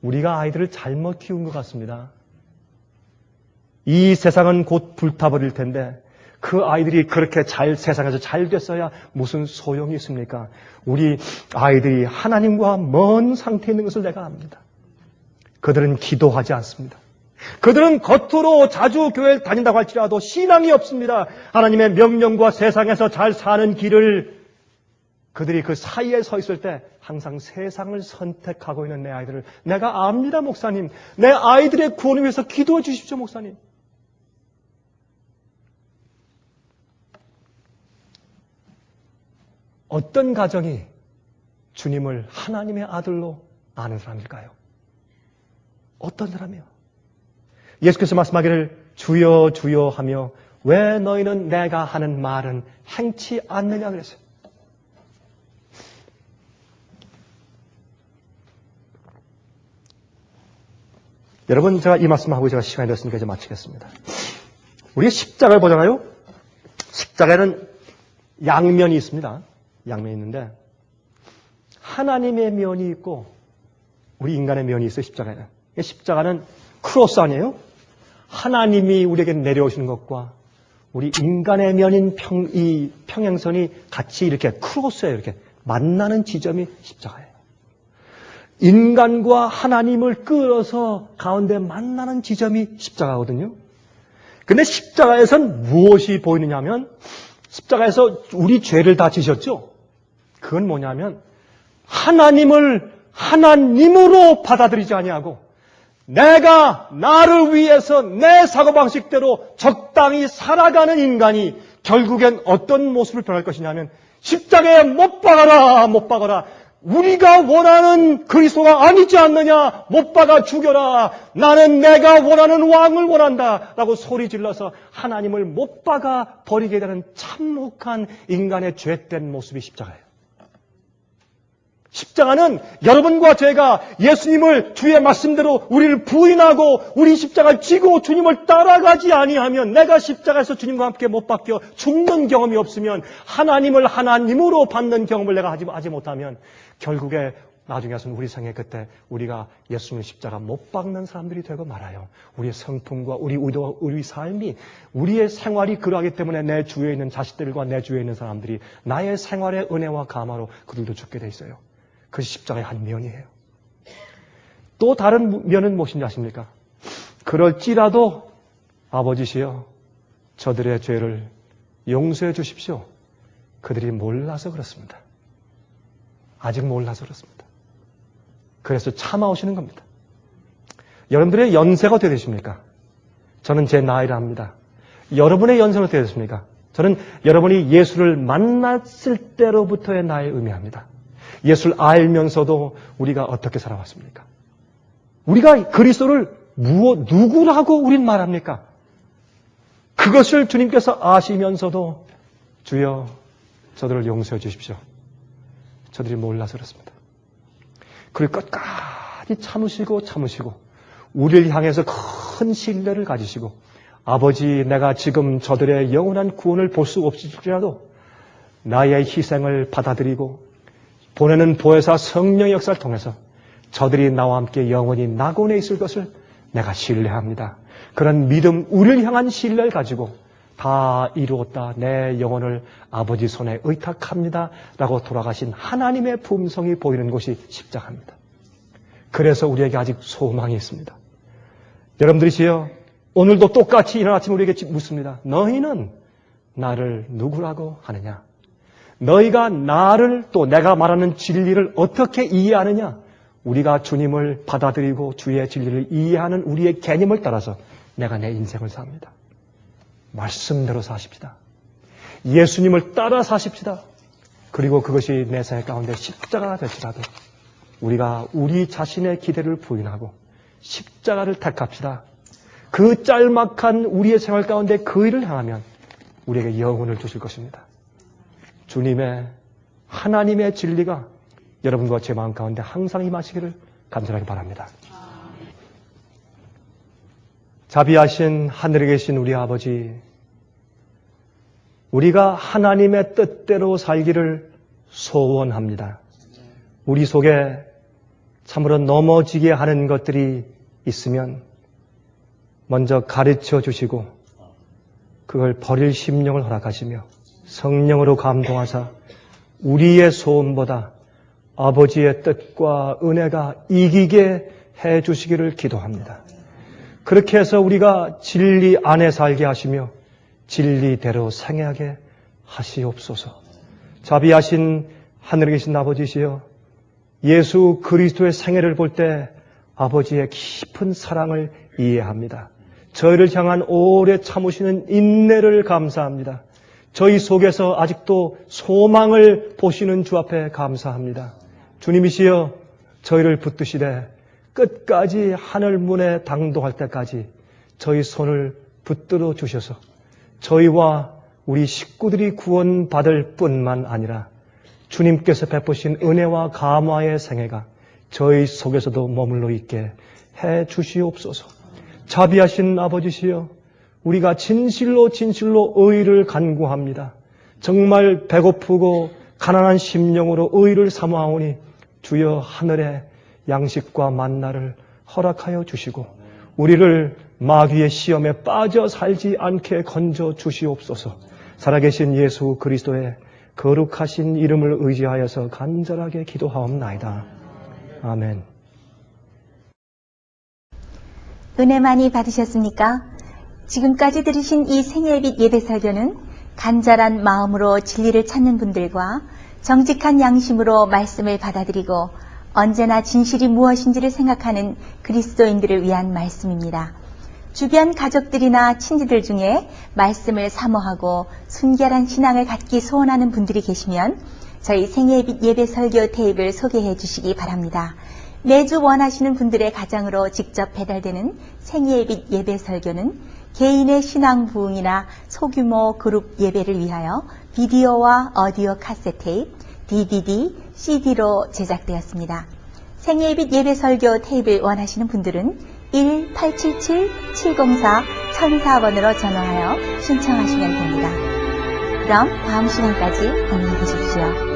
우리가 아이들을 잘못 키운 것 같습니다. 이 세상은 곧 불타버릴 텐데 그 아이들이 그렇게 세상에서 잘 됐어야 무슨 소용이 있습니까? 우리 아이들이 하나님과 먼 상태에 있는 것을 내가 압니다. 그들은 기도하지 않습니다. 그들은 겉으로 자주 교회를 다닌다고 할지라도 신앙이 없습니다. 하나님의 명령과 세상에서 잘 사는 길을 그들이 그 사이에 서 있을 때 항상 세상을 선택하고 있는 내 아이들을 내가 압니다, 목사님. 내 아이들의 구원을 위해서 기도해 주십시오, 목사님. 어떤 가정이 주님을 하나님의 아들로 아는 사람일까요? 어떤 사람이요? 예수께서 말씀하기를 주여 주여 하며 왜 너희는 내가 하는 말은 행치 않느냐 그랬어요. 여러분, 제가 이 말씀하고 제가 시간이 됐으니까 이제 마치겠습니다. 우리가 십자가를 보잖아요. 십자가에는 양면이 있습니다. 양면이 있는데 하나님의 면이 있고 우리 인간의 면이 있어요. 십자가에는. 십자가는 크로스 아니에요? 하나님이 우리에게 내려오시는 것과 우리 인간의 면인 이 평행선이 같이 이렇게 크로스에 이렇게 만나는 지점이 십자가예요. 인간과 하나님을 끌어서 가운데 만나는 지점이 십자가거든요. 근데 십자가에선 무엇이 보이느냐 하면 십자가에서 우리 죄를 다 지셨죠? 그건 뭐냐면 하나님을 하나님으로 받아들이지 아니하고 내가 나를 위해서 내 사고방식대로 적당히 살아가는 인간이 결국엔 어떤 모습을 변할 것이냐면 십자가에 못 박아라, 못 박아라. 우리가 원하는 그리스도가 아니지 않느냐? 못 박아 죽여라. 나는 내가 원하는 왕을 원한다. 라고 소리 질러서 하나님을 못 박아 버리게 되는 참혹한 인간의 죄된 모습이 십자가예요. 십자가는 여러분과 제가 예수님을 주의 말씀대로 우리를 부인하고 우리 십자가를 지고 주님을 따라가지 아니하면 내가 십자가에서 주님과 함께 못 박혀 죽는 경험이 없으면 하나님을 하나님으로 받는 경험을 내가 하지 못하면 결국에 나중에서는 우리 생애 끝에 우리가 예수님의 십자가 못 박는 사람들이 되고 말아요. 우리의 성품과 우리 의도와 우리 삶이 우리의 생활이 그러하기 때문에 내 주위에 있는 자식들과 내 주위에 있는 사람들이 나의 생활의 은혜와 감화로 그들도 죽게 돼 있어요. 그것이 십자가의 한 면이에요. 또 다른 면은 무엇인지 아십니까? 그럴지라도 아버지시여 저들의 죄를 용서해 주십시오. 그들이 몰라서 그렇습니다. 아직 몰라서 그렇습니다. 그래서 참아오시는 겁니다. 여러분들의 연세가 어떻게 되십니까? 저는 제 나이를 압니다. 여러분의 연세는 어떻게 되십니까? 저는 여러분이 예수를 만났을 때로부터의 나이를 의미합니다. 예수를 알면서도 우리가 어떻게 살아왔습니까? 우리가 그리스도를 누구라고 우린 말합니까? 그것을 주님께서 아시면서도 주여 저들을 용서해 주십시오. 저들이 몰라서 그렇습니다. 그리고 끝까지 참으시고 우리를 향해서 큰 신뢰를 가지시고 아버지 내가 지금 저들의 영원한 구원을 볼 수 없을지라도 나의 희생을 받아들이고 보내는 보혜사 성령의 역사를 통해서 저들이 나와 함께 영원히 낙원에 있을 것을 내가 신뢰합니다. 그런 믿음, 우리를 향한 신뢰를 가지고 다 이루었다. 내 영혼을 아버지 손에 의탁합니다. 라고 돌아가신 하나님의 품성이 보이는 곳이 십자가입니다. 그래서 우리에게 아직 소망이 있습니다. 여러분들이시여 오늘도 똑같이 이른 아침 우리에게 묻습니다. 너희는 나를 누구라고 하느냐? 너희가 나를 또 내가 말하는 진리를 어떻게 이해하느냐? 우리가 주님을 받아들이고 주의 진리를 이해하는 우리의 개념을 따라서 내가 내 인생을 삽니다. 말씀대로 사십시다. 예수님을 따라 사십시다. 그리고 그것이 내 생활 가운데 십자가가 될지라도 우리가 우리 자신의 기대를 부인하고 십자가를 택합시다. 그 짤막한 우리의 생활 가운데 그 일을 향하면 우리에게 영혼을 주실 것입니다. 주님의 하나님의 진리가 여러분과 제 마음 가운데 항상 임하시기를 간절하게 바랍니다. 자비하신 하늘에 계신 우리 아버지, 우리가 하나님의 뜻대로 살기를 소원합니다. 우리 속에 참으로 넘어지게 하는 것들이 있으면 먼저 가르쳐 주시고 그걸 버릴 심령을 허락하시며 성령으로 감동하사 우리의 소원보다 아버지의 뜻과 은혜가 이기게 해 주시기를 기도합니다. 그렇게 해서 우리가 진리 안에 살게 하시며 진리대로 생애하게 하시옵소서. 자비하신 하늘에 계신 아버지시여, 예수 그리스도의 생애를 볼 때 아버지의 깊은 사랑을 이해합니다. 저희를 향한 오래 참으시는 인내를 감사합니다. 저희 속에서 아직도 소망을 보시는 주 앞에 감사합니다. 주님이시여, 저희를 붙드시되 끝까지 하늘 문에 당도할 때까지 저희 손을 붙들어 주셔서 저희와 우리 식구들이 구원받을 뿐만 아니라 주님께서 베푸신 은혜와 감화의 생애가 저희 속에서도 머물러 있게 해 주시옵소서. 자비하신 아버지시여, 우리가 진실로 의를 간구합니다. 정말 배고프고 가난한 심령으로 의를 사모하오니 주여 하늘의 양식과 만나를 허락하여 주시고 우리를 마귀의 시험에 빠져 살지 않게 건져 주시옵소서. 살아계신 예수 그리스도의 거룩하신 이름을 의지하여서 간절하게 기도하옵나이다. 아멘. 은혜 많이 받으셨습니까? 지금까지 들으신 이 생애빛 예배 설교는 간절한 마음으로 진리를 찾는 분들과 정직한 양심으로 말씀을 받아들이고 언제나 진실이 무엇인지를 생각하는 그리스도인들을 위한 말씀입니다. 주변 가족들이나 친지들 중에 말씀을 사모하고 순결한 신앙을 갖기 소원하는 분들이 계시면 저희 생애빛 예배 설교 테이프를 소개해 주시기 바랍니다. 매주 원하시는 분들의 가정으로 직접 배달되는 생애빛 예배 설교는 개인의 신앙 부흥이나 소규모 그룹 예배를 위하여 비디오와 오디오 카세트 테이프, DVD, CD로 제작되었습니다. 생애빛 예배 설교 테이프를 원하시는 분들은 1-877-704-1004번으로 전화하여 신청하시면 됩니다. 그럼 다음 시간까지 안녕히 계십시오.